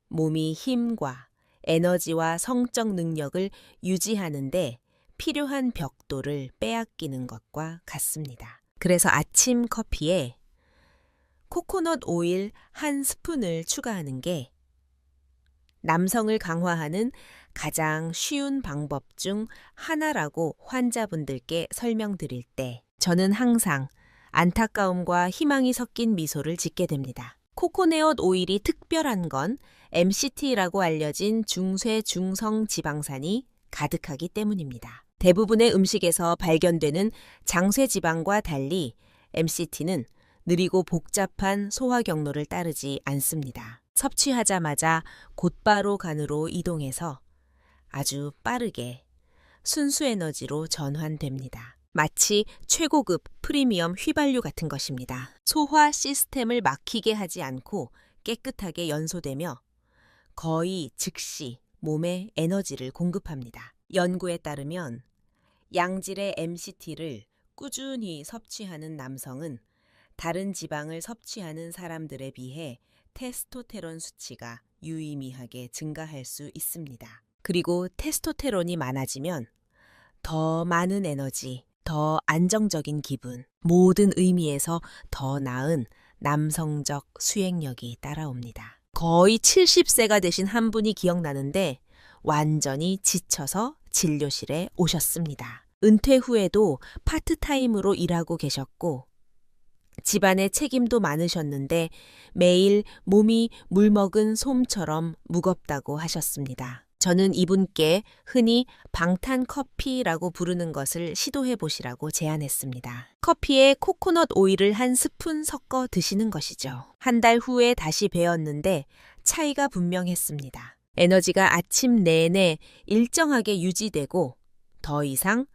몸이 힘과 에너지와 성적 능력을 유지하는데 필요한 벽돌을 빼앗기는 것과 같습니다. 그래서 아침 커피에 코코넛 오일 한 스푼을 추가하는 게 남성을 강화하는 가장 쉬운 방법 중 하나라고 환자분들께 설명드릴 때 저는 항상 안타까움과 희망이 섞인 미소를 짓게 됩니다. 코코넛 오일이 특별한 건 MCT라고 알려진 중쇄 중성 지방산이 가득하기 때문입니다. 대부분의 음식에서 발견되는 장쇄 지방과 달리 MCT는 느리고 복잡한 소화 경로를 따르지 않습니다. 섭취하자마자 곧바로 간으로 이동해서 아주 빠르게 순수 에너지로 전환됩니다. 마치 최고급 프리미엄 휘발유 같은 것입니다. 소화 시스템을 막히게 하지 않고 깨끗하게 연소되며 거의 즉시 몸에 에너지를 공급합니다. 연구에 따르면 양질의 MCT를 꾸준히 섭취하는 남성은 다른 지방을 섭취하는 사람들에 비해 테스토테론 수치가 유의미하게 증가할 수 있습니다. 그리고 테스토테론이 많아지면 더 많은 에너지, 더 안정적인 기분, 모든 의미에서 더 나은 남성적 수행력이 따라옵니다. 거의 70세가 되신 한 분이 기억나는데 완전히 지쳐서 진료실에 오셨습니다. 은퇴 후에도 파트타임으로 일하고 계셨고 집안의 책임도 많으셨는데 매일 몸이 물먹은 솜처럼 무겁다고 하셨습니다. 저는 이분께 흔히 방탄커피라고 부르는 것을 시도해 보시라고 제안했습니다. 커피에 코코넛 오일을 한 스푼 섞어 드시는 것이죠. 한 달 후에 다시 뵈었는데 차이가 분명했습니다. 에너지가 아침 내내 일정하게 유지되고 더 이상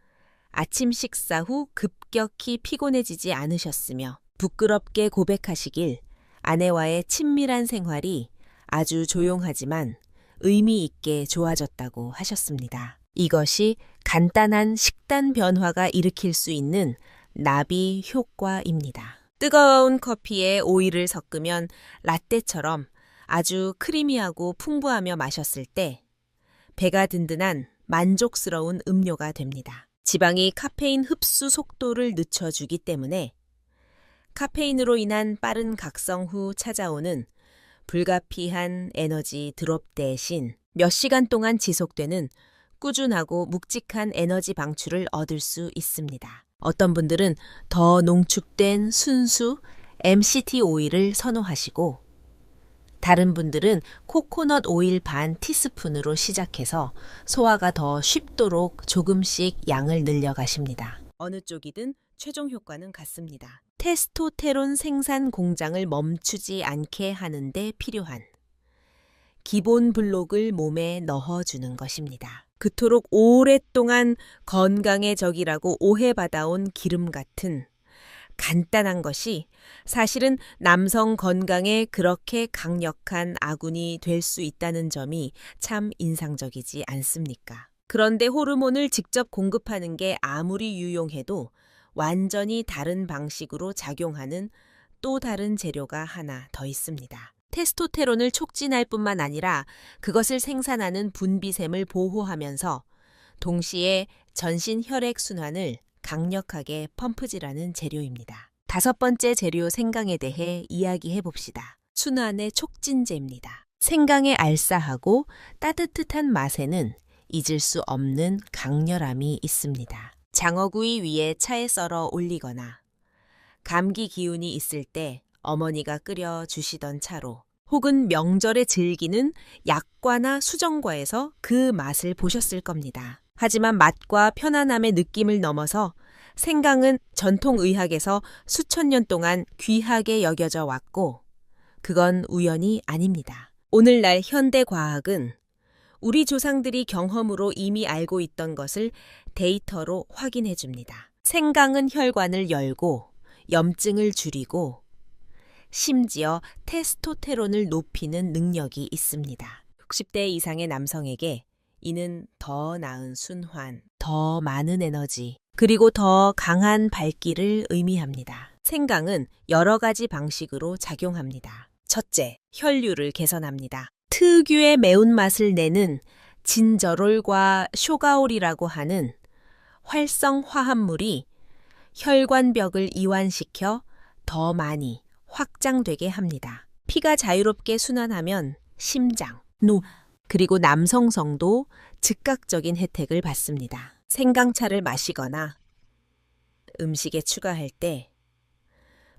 아침 식사 후 급격히 피곤해지지 않으셨으며 부끄럽게 고백하시길 아내와의 친밀한 생활이 아주 조용하지만 의미 있게 좋아졌다고 하셨습니다. 이것이 간단한 식단 변화가 일으킬 수 있는 나비 효과입니다. 뜨거운 커피에 오일을 섞으면 라떼처럼 아주 크리미하고 풍부하며 마셨을 때 배가 든든한 만족스러운 음료가 됩니다. 지방이 카페인 흡수 속도를 늦춰주기 때문에 카페인으로 인한 빠른 각성 후 찾아오는 불가피한 에너지 드롭 대신 몇 시간 동안 지속되는 꾸준하고 묵직한 에너지 방출을 얻을 수 있습니다. 어떤 분들은 더 농축된 순수 MCT 오일을 선호하시고 다른 분들은 코코넛 오일 반 티스푼으로 시작해서 소화가 더 쉽도록 조금씩 양을 늘려가십니다. 어느 쪽이든 최종 효과는 같습니다. 테스토테론 생산 공장을 멈추지 않게 하는 데 필요한 기본 블록을 몸에 넣어주는 것입니다. 그토록 오랫동안 건강의 적이라고 오해받아온 기름 같은 간단한 것이 사실은 남성 건강에 그렇게 강력한 아군이 될 수 있다는 점이 참 인상적이지 않습니까? 그런데 호르몬을 직접 공급하는 게 아무리 유용해도 완전히 다른 방식으로 작용하는 또 다른 재료가 하나 더 있습니다. 테스토테론을 촉진할 뿐만 아니라 그것을 생산하는 분비샘을 보호하면서 동시에 전신 혈액순환을 강력하게 펌프질하는 재료입니다. 다섯 번째 재료 생강에 대해 이야기해 봅시다. 순환의 촉진제입니다. 생강의 알싸하고 따뜻한 맛에는 잊을 수 없는 강렬함이 있습니다. 장어구이 위에 차에 썰어 올리거나 감기 기운이 있을 때 어머니가 끓여 주시던 차로 혹은 명절에 즐기는 약과나 수정과에서 그 맛을 보셨을 겁니다. 하지만 맛과 편안함의 느낌을 넘어서 생강은 전통의학에서 수천 년 동안 귀하게 여겨져 왔고 그건 우연이 아닙니다. 오늘날 현대과학은 우리 조상들이 경험으로 이미 알고 있던 것을 데이터로 확인해 줍니다. 생강은 혈관을 열고 염증을 줄이고 심지어 테스토테론을 높이는 능력이 있습니다. 60대 이상의 남성에게 이는 더 나은 순환, 더 많은 에너지, 그리고 더 강한 발길을 의미합니다. 생강은 여러 가지 방식으로 작용합니다. 첫째, 혈류를 개선합니다. 특유의 매운맛을 내는 진저롤과 쇼가올이라고 하는 활성 화합물이 혈관벽을 이완시켜 더 많이 확장되게 합니다. 피가 자유롭게 순환하면 심장, 그리고 남성성도 즉각적인 혜택을 받습니다. 생강차를 마시거나 음식에 추가할 때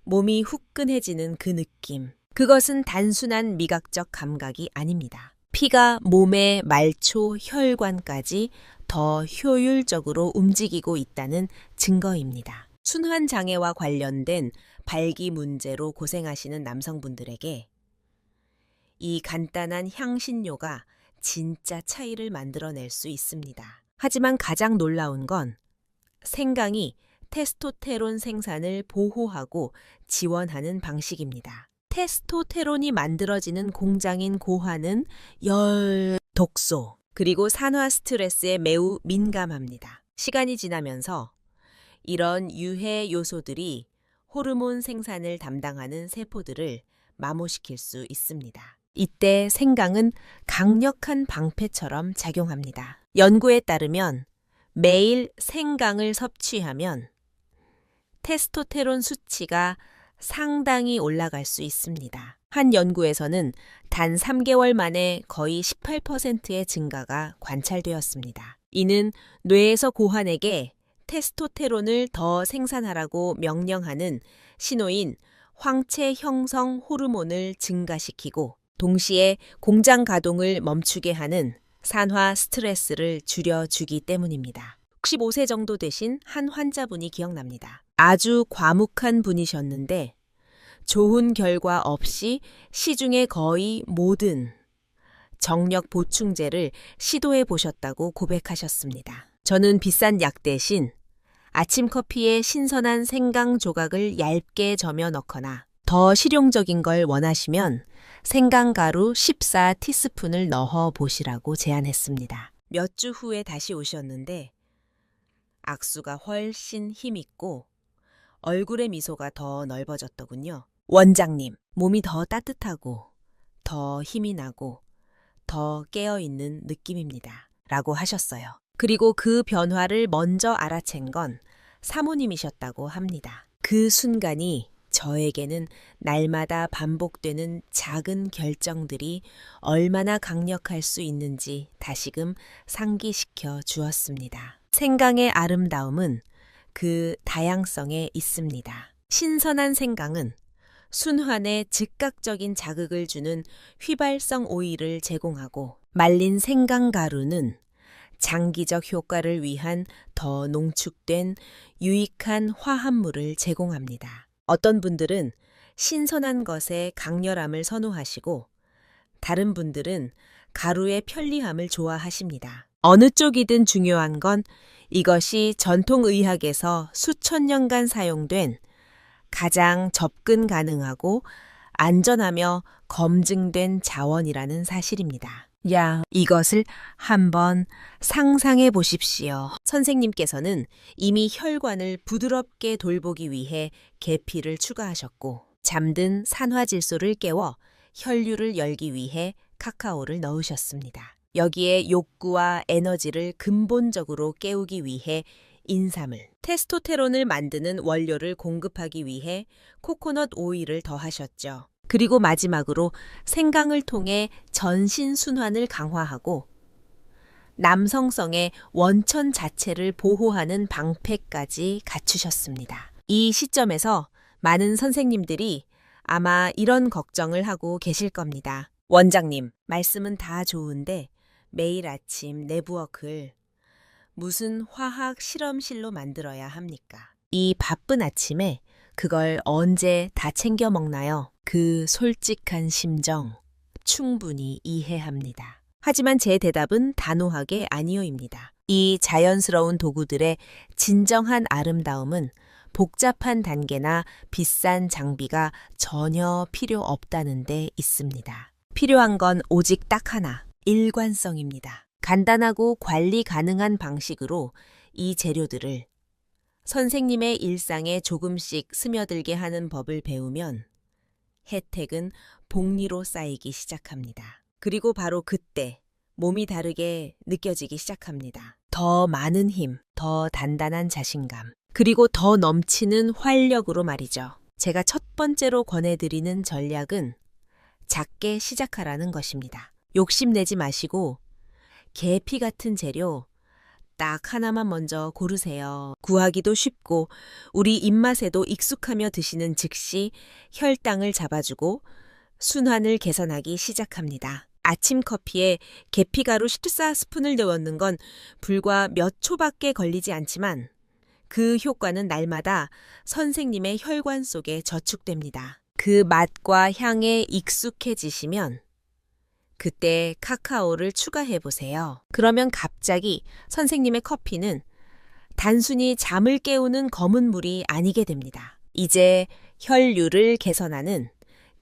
몸이 후끈해지는 그 느낌, 그것은 단순한 미각적 감각이 아닙니다. 피가 몸의 말초 혈관까지 더 효율적으로 움직이고 있다는 증거입니다. 순환장애와 관련된 발기 문제로 고생하시는 남성분들에게 이 간단한 향신료가 진짜 차이를 만들어낼 수 있습니다. 하지만 가장 놀라운 건 생강이 테스토테론 생산을 보호하고 지원하는 방식입니다. 테스토테론이 만들어지는 공장인 고환은 열, 독소, 그리고 산화 스트레스에 매우 민감합니다. 시간이 지나면서 이런 유해 요소들이 호르몬 생산을 담당하는 세포들을 마모시킬 수 있습니다. 이때 생강은 강력한 방패처럼 작용합니다. 연구에 따르면 매일 생강을 섭취하면 테스토테론 수치가 상당히 올라갈 수 있습니다. 한 연구에서는 단 3개월 만에 거의 18%의 증가가 관찰되었습니다. 이는 뇌에서 고환에게 테스토테론을 더 생산하라고 명령하는 신호인 황체 형성 호르몬을 증가시키고 동시에 공장 가동을 멈추게 하는 산화 스트레스를 줄여주기 때문입니다. 65세 정도 되신 한 환자분이 기억납니다. 아주 과묵한 분이셨는데 좋은 결과 없이 시중의 거의 모든 정력 보충제를 시도해 보셨다고 고백하셨습니다. 저는 비싼 약 대신 아침 커피에 신선한 생강 조각을 얇게 저며 넣거나 더 실용적인 걸 원하시면 생강가루 14티스푼을 넣어 보시라고 제안했습니다. 몇 주 후에 다시 오셨는데 악수가 훨씬 힘있고 얼굴의 미소가 더 넓어졌더군요. 원장님, 몸이 더 따뜻하고 더 힘이 나고 더 깨어있는 느낌입니다. 라고 하셨어요. 그리고 그 변화를 먼저 알아챈 건 사모님이셨다고 합니다. 그 순간이 저에게는 날마다 반복되는 작은 결정들이 얼마나 강력할 수 있는지 다시금 상기시켜 주었습니다. 생강의 아름다움은 그 다양성에 있습니다. 신선한 생강은 순환에 즉각적인 자극을 주는 휘발성 오일을 제공하고 말린 생강가루는 장기적 효과를 위한 더 농축된 유익한 화합물을 제공합니다. 어떤 분들은 신선한 것의 강렬함을 선호하시고 다른 분들은 가루의 편리함을 좋아하십니다. 어느 쪽이든 중요한 건 이것이 전통의학에서 수천 년간 사용된 가장 접근 가능하고 안전하며 검증된 자원이라는 사실입니다. 이것을 한번 상상해 보십시오. 선생님께서는 이미 혈관을 부드럽게 돌보기 위해 계피를 추가하셨고 잠든 산화질소를 깨워 혈류를 열기 위해 카카오를 넣으셨습니다. 여기에 욕구와 에너지를 근본적으로 깨우기 위해 인삼을, 테스토테론을 만드는 원료를 공급하기 위해 코코넛 오일을 더하셨죠. 그리고 마지막으로 생강을 통해 전신 순환을 강화하고 남성성의 원천 자체를 보호하는 방패까지 갖추셨습니다. 이 시점에서 많은 선생님들이 아마 이런 걱정을 하고 계실 겁니다. 원장님, 말씀은 다 좋은데 매일 아침 내부워크를 무슨 화학 실험실로 만들어야 합니까? 이 바쁜 아침에 그걸 언제 다 챙겨 먹나요? 그 솔직한 심정 충분히 이해합니다. 하지만 제 대답은 단호하게 아니오입니다. 이 자연스러운 도구들의 진정한 아름다움은 복잡한 단계나 비싼 장비가 전혀 필요 없다는 데 있습니다. 필요한 건 오직 딱 하나, 일관성입니다. 간단하고 관리 가능한 방식으로 이 재료들을 선생님의 일상에 조금씩 스며들게 하는 법을 배우면 혜택은 복리로 쌓이기 시작합니다. 그리고 바로 그때 몸이 다르게 느껴지기 시작합니다. 더 많은 힘, 더 단단한 자신감, 그리고 더 넘치는 활력으로 말이죠. 제가 첫 번째로 권해드리는 전략은 작게 시작하라는 것입니다. 욕심내지 마시고 계피 같은 재료 딱 하나만 먼저 고르세요. 구하기도 쉽고 우리 입맛에도 익숙하며 드시는 즉시 혈당을 잡아주고 순환을 개선하기 시작합니다. 아침 커피에 계피가루 14스푼을 넣는 건 불과 몇 초밖에 걸리지 않지만 그 효과는 날마다 선생님의 혈관 속에 저축됩니다. 그 맛과 향에 익숙해지시면 그때 카카오를 추가해 보세요. 그러면 갑자기 선생님의 커피는 단순히 잠을 깨우는 검은 물이 아니게 됩니다. 이제 혈류를 개선하는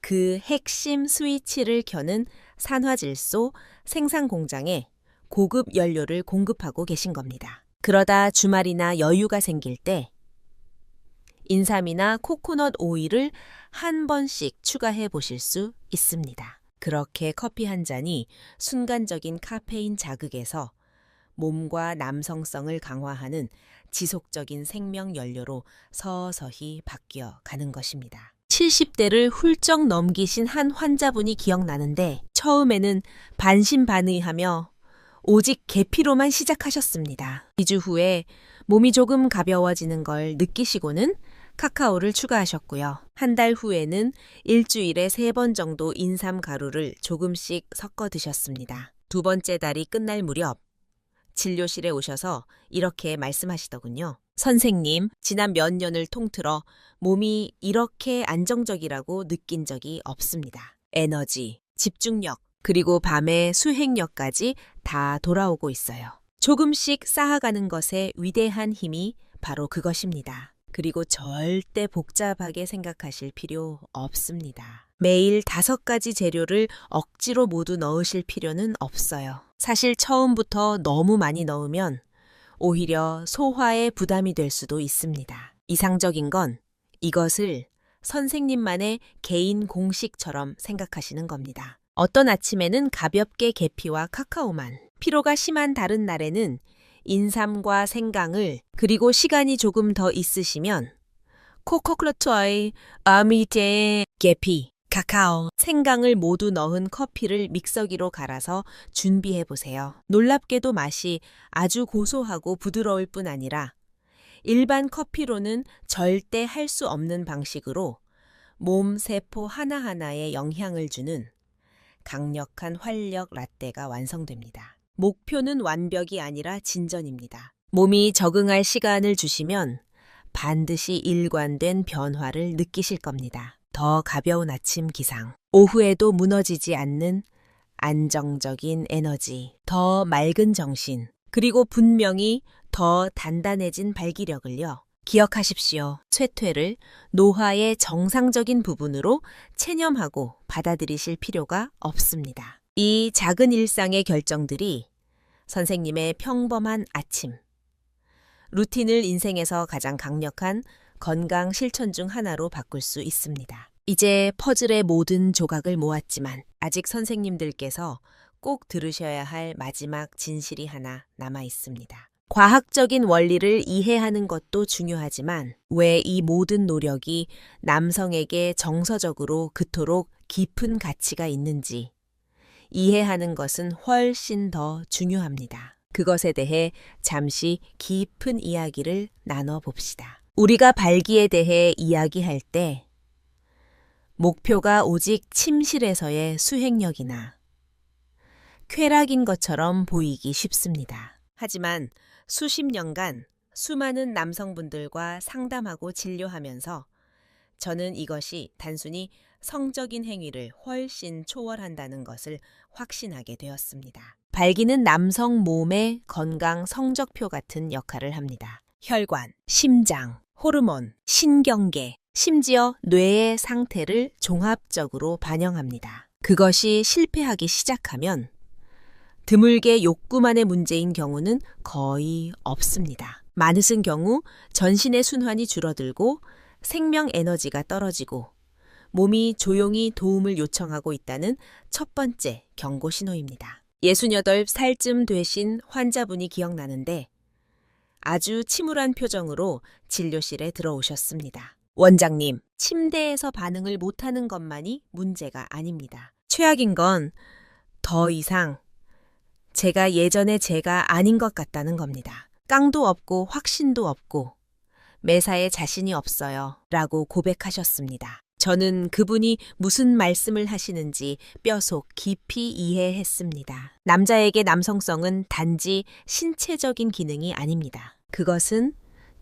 그 핵심 스위치를 켜는 산화질소 생산 공장에 고급 연료를 공급하고 계신 겁니다. 그러다 주말이나 여유가 생길 때 인삼이나 코코넛 오일을 한 번씩 추가해 보실 수 있습니다. 그렇게 커피 한 잔이 순간적인 카페인 자극에서 몸과 남성성을 강화하는 지속적인 생명 연료로 서서히 바뀌어 가는 것입니다. 70대를 훌쩍 넘기신 한 환자분이 기억나는데 처음에는 반신반의하며 오직 계피로만 시작하셨습니다. 2주 후에 몸이 조금 가벼워지는 걸 느끼시고는 카카오를 추가하셨고요. 한 달 후에는 일주일에 3번 정도 인삼 가루를 조금씩 섞어 드셨습니다. 두 번째 달이 끝날 무렵 진료실에 오셔서 이렇게 말씀하시더군요. 선생님, 지난 몇 년을 통틀어 몸이 이렇게 안정적이라고 느낀 적이 없습니다. 에너지, 집중력, 그리고 밤의 수행력까지 다 돌아오고 있어요. 조금씩 쌓아가는 것의 위대한 힘이 바로 그것입니다. 그리고 절대 복잡하게 생각하실 필요 없습니다. 매일 5가지 재료를 억지로 모두 넣으실 필요는 없어요. 사실 처음부터 너무 많이 넣으면 오히려 소화에 부담이 될 수도 있습니다. 이상적인 건 이것을 선생님만의 개인 공식처럼 생각하시는 겁니다. 어떤 아침에는 가볍게 계피와 카카오만, 피로가 심한 다른 날에는 인삼과 생강을, 그리고 시간이 조금 더 있으시면 코코넛과의 아미제 계피, 카카오, 생강을 모두 넣은 커피를 믹서기로 갈아서 준비해 보세요. 놀랍게도 맛이 아주 고소하고 부드러울 뿐 아니라 일반 커피로는 절대 할 수 없는 방식으로 몸 세포 하나하나에 영향을 주는 강력한 활력 라떼가 완성됩니다. 목표는 완벽이 아니라 진전입니다. 몸이 적응할 시간을 주시면 반드시 일관된 변화를 느끼실 겁니다. 더 가벼운 아침 기상, 오후에도 무너지지 않는 안정적인 에너지, 더 맑은 정신, 그리고 분명히 더 단단해진 발기력을요. 기억하십시오. 쇠퇴를 노화의 정상적인 부분으로 체념하고 받아들이실 필요가 없습니다. 이 작은 일상의 결정들이 선생님의 평범한 아침, 루틴을 인생에서 가장 강력한 건강 실천 중 하나로 바꿀 수 있습니다. 이제 퍼즐의 모든 조각을 모았지만 아직 선생님들께서 꼭 들으셔야 할 마지막 진실이 하나 남아 있습니다. 과학적인 원리를 이해하는 것도 중요하지만 왜 이 모든 노력이 남성에게 정서적으로 그토록 깊은 가치가 있는지 이해하는 것은 훨씬 더 중요합니다. 그것에 대해 잠시 깊은 이야기를 나눠봅시다. 우리가 발기에 대해 이야기할 때 목표가 오직 침실에서의 수행력이나 쾌락인 것처럼 보이기 쉽습니다. 하지만 수십 년간 수많은 남성분들과 상담하고 진료하면서 저는 이것이 단순히 성적인 행위를 훨씬 초월한다는 것을 확신하게 되었습니다. 발기는 남성 몸의 건강 성적표 같은 역할을 합니다. 혈관, 심장, 호르몬, 신경계, 심지어 뇌의 상태를 종합적으로 반영합니다. 그것이 실패하기 시작하면 드물게 욕구만의 문제인 경우는 거의 없습니다. 많으신 경우 전신의 순환이 줄어들고 생명 에너지가 떨어지고 몸이 조용히 도움을 요청하고 있다는 첫 번째 경고 신호입니다. 68살쯤 되신 환자분이 기억나는데 아주 침울한 표정으로 진료실에 들어오셨습니다. 원장님, 침대에서 반응을 못하는 것만이 문제가 아닙니다. 최악인 건 더 이상 제가 예전의 제가 아닌 것 같다는 겁니다. 깡도 없고 확신도 없고 매사에 자신이 없어요. 라고 고백하셨습니다. 저는 그분이 무슨 말씀을 하시는지 뼈속 깊이 이해했습니다. 남자에게 남성성은 단지 신체적인 기능이 아닙니다. 그것은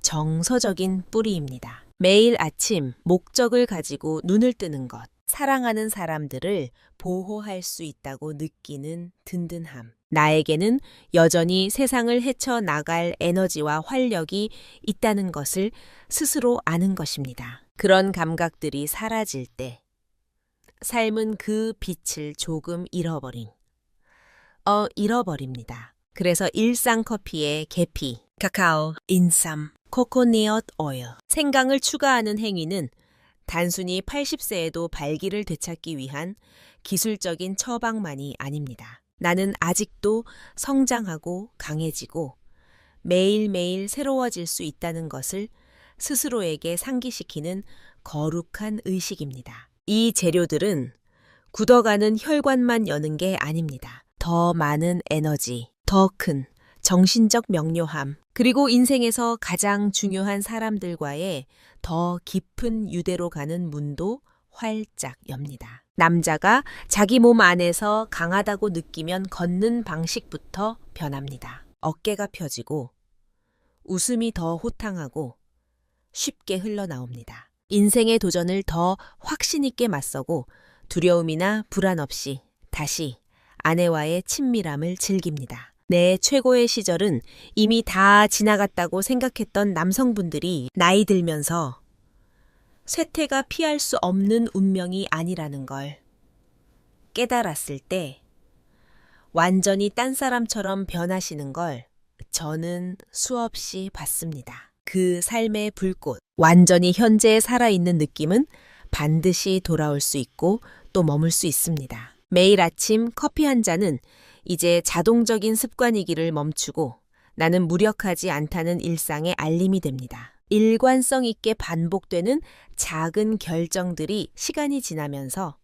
정서적인 뿌리입니다. 매일 아침 목적을 가지고 눈을 뜨는 것, 사랑하는 사람들을 보호할 수 있다고 느끼는 든든함. 나에게는 여전히 세상을 헤쳐나갈 에너지와 활력이 있다는 것을 스스로 아는 것입니다. 그런 감각들이 사라질 때 삶은 그 빛을 조금 잃어버립니다. 그래서 일상 커피에 계피, 카카오, 인삼, 코코넛 오일, 생강을 추가하는 행위는 단순히 80세에도 발기를 되찾기 위한 기술적인 처방만이 아닙니다. 나는 아직도 성장하고 강해지고 매일매일 새로워질 수 있다는 것을 스스로에게 상기시키는 거룩한 의식입니다. 이 재료들은 굳어가는 혈관만 여는 게 아닙니다. 더 많은 에너지, 더 큰 정신적 명료함, 그리고 인생에서 가장 중요한 사람들과의 더 깊은 유대로 가는 문도 활짝 엽니다. 남자가 자기 몸 안에서 강하다고 느끼면 걷는 방식부터 변합니다. 어깨가 펴지고 웃음이 더 호탕하고 쉽게 흘러나옵니다. 인생의 도전을 더 확신 있게 맞서고 두려움이나 불안 없이 다시 아내와의 친밀함을 즐깁니다. 내 최고의 시절은 이미 다 지나갔다고 생각했던 남성분들이 나이 들면서 쇠퇴가 피할 수 없는 운명이 아니라는 걸 깨달았을 때 완전히 딴 사람처럼 변하시는 걸 저는 수없이 봤습니다. 그 삶의 불꽃, 완전히 현재에 살아있는 느낌은 반드시 돌아올 수 있고 또 머물 수 있습니다. 매일 아침 커피 한 잔은 이제 자동적인 습관이기를 멈추고 나는 무력하지 않다는 일상의 알림이 됩니다. 일관성 있게 반복되는 작은 결정들이 시간이 지나면서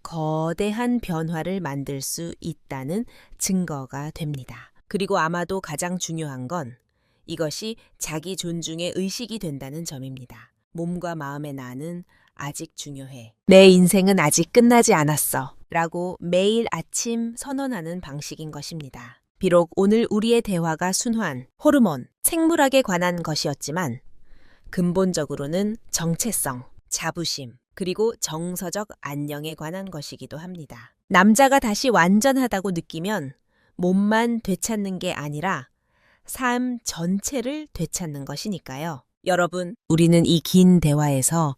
거대한 변화를 만들 수 있다는 증거가 됩니다. 그리고 아마도 가장 중요한 건 이것이 자기 존중의 의식이 된다는 점입니다. 몸과 마음의 나는 아직 중요해. 내 인생은 아직 끝나지 않았어. 라고 매일 아침 선언하는 방식인 것입니다. 비록 오늘 우리의 대화가 순환, 호르몬, 생물학에 관한 것이었지만 근본적으로는 정체성, 자부심, 그리고 정서적 안녕에 관한 것이기도 합니다. 남자가 다시 완전하다고 느끼면 몸만 되찾는 게 아니라 삶 전체를 되찾는 것이니까요. 여러분, 우리는 이 긴 대화에서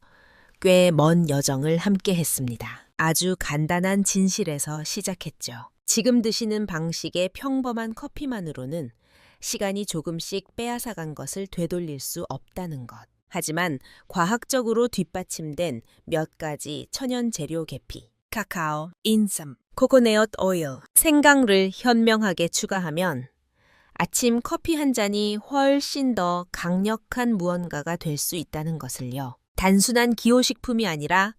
꽤 먼 여정을 함께 했습니다. 아주 간단한 진실에서 시작했죠. 지금 드시는 방식의 평범한 커피만으로는 시간이 조금씩 빼앗아간 것을 되돌릴 수 없다는 것. 하지만 과학적으로 뒷받침된 몇 가지 천연 재료 계피, 카카오, 인삼, 코코넛 오일, 생강을 현명하게 추가하면 아침 커피 한 잔이 훨씬 더 강력한 무언가가 될 수 있다는 것을요. 단순한 기호식품이 아니라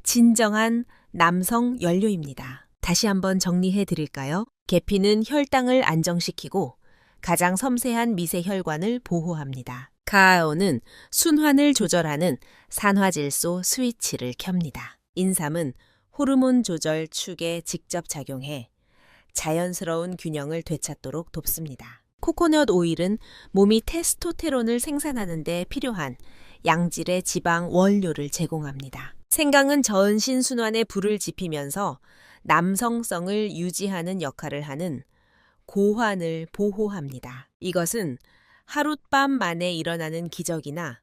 진정한 남성 연료입니다. 다시 한번 정리해 드릴까요? 계피는 혈당을 안정시키고 가장 섬세한 미세 혈관을 보호합니다. 카카오는 순환을 조절하는 산화질소 스위치를 켭니다. 인삼은 호르몬 조절 축에 직접 작용해 자연스러운 균형을 되찾도록 돕습니다. 코코넛 오일은 몸이 테스토테론을 생산하는 데 필요한 양질의 지방 원료를 제공합니다. 생강은 전신 순환에 불을 지피면서 남성성을 유지하는 역할을 하는 고환을 보호합니다. 이것은 하룻밤 만에 일어나는 기적이나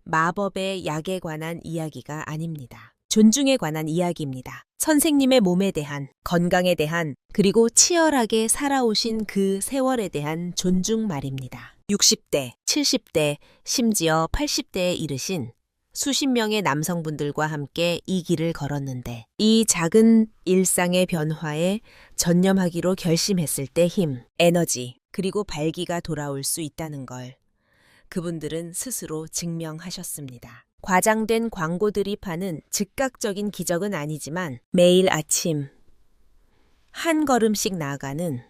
마법의 약에 관한 이야기가 아닙니다. 존중에 관한 이야기입니다. 선생님의 몸에 대한, 건강에 대한, 그리고 치열하게 살아오신 그 세월에 대한 존중 말입니다. 60대, 70대, 심지어 80대에 이르신 수십 명의 남성분들과 함께 이 길을 걸었는데 이 작은 일상의 변화에 전념하기로 결심했을 때 힘, 에너지, 그리고 발기가 돌아올 수 있다는 걸 그분들은 스스로 증명하셨습니다. 과장된 광고들이 파는 즉각적인 기적은 아니지만 매일 아침 한 걸음씩 나아가는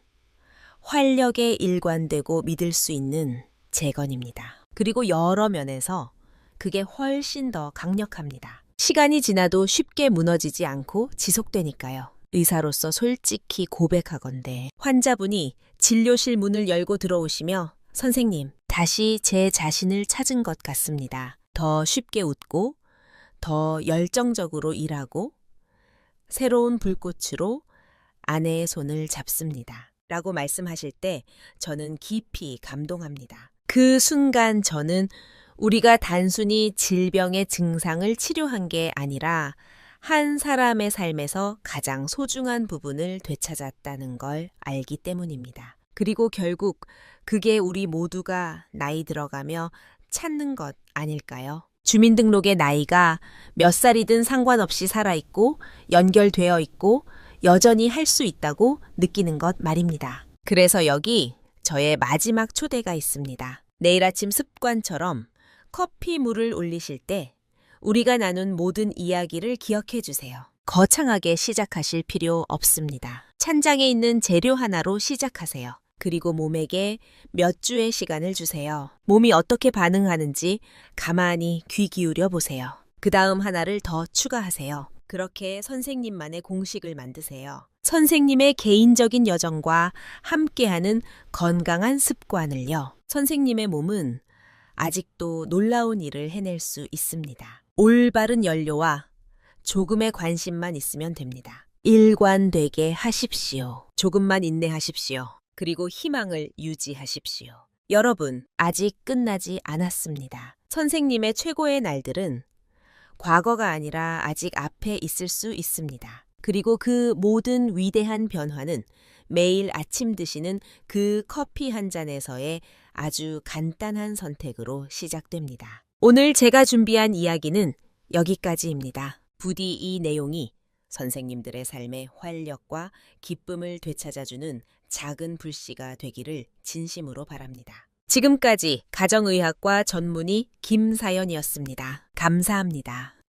활력에 일관되고 믿을 수 있는 재건입니다. 그리고 여러 면에서 그게 훨씬 더 강력합니다. 시간이 지나도 쉽게 무너지지 않고 지속되니까요. 의사로서 솔직히 고백하건대 환자분이 진료실 문을 열고 들어오시며 선생님, 다시 제 자신을 찾은 것 같습니다. 더 쉽게 웃고 더 열정적으로 일하고 새로운 불꽃으로 아내의 손을 잡습니다. 라고 말씀하실 때 저는 깊이 감동합니다. 그 순간 저는 우리가 단순히 질병의 증상을 치료한 게 아니라 한 사람의 삶에서 가장 소중한 부분을 되찾았다는 걸 알기 때문입니다. 그리고 결국 그게 우리 모두가 나이 들어가며 찾는 것 아닐까요? 주민등록의 나이가 몇 살이든 상관없이 살아있고 연결되어 있고 여전히 할 수 있다고 느끼는 것 말입니다. 그래서 여기 저의 마지막 초대가 있습니다. 내일 아침 습관처럼 커피 물을 올리실 때 우리가 나눈 모든 이야기를 기억해 주세요. 거창하게 시작하실 필요 없습니다. 찬장에 있는 재료 하나로 시작하세요. 그리고 몸에게 몇 주의 시간을 주세요. 몸이 어떻게 반응하는지 가만히 귀 기울여 보세요. 그 다음 하나를 더 추가하세요. 그렇게 선생님만의 공식을 만드세요. 선생님의 개인적인 여정과 함께하는 건강한 습관을요. 선생님의 몸은 아직도 놀라운 일을 해낼 수 있습니다. 올바른 연료와 조금의 관심만 있으면 됩니다. 일관되게 하십시오. 조금만 인내하십시오. 그리고 희망을 유지하십시오. 여러분, 아직 끝나지 않았습니다. 선생님의 최고의 날들은 과거가 아니라 아직 앞에 있을 수 있습니다. 그리고 그 모든 위대한 변화는 매일 아침 드시는 그 커피 한 잔에서의 아주 간단한 선택으로 시작됩니다. 오늘 제가 준비한 이야기는 여기까지입니다. 부디 이 내용이 선생님들의 삶의 활력과 기쁨을 되찾아주는 작은 불씨가 되기를 진심으로 바랍니다. 지금까지 가정의학과 전문의 김사연이었습니다. 감사합니다.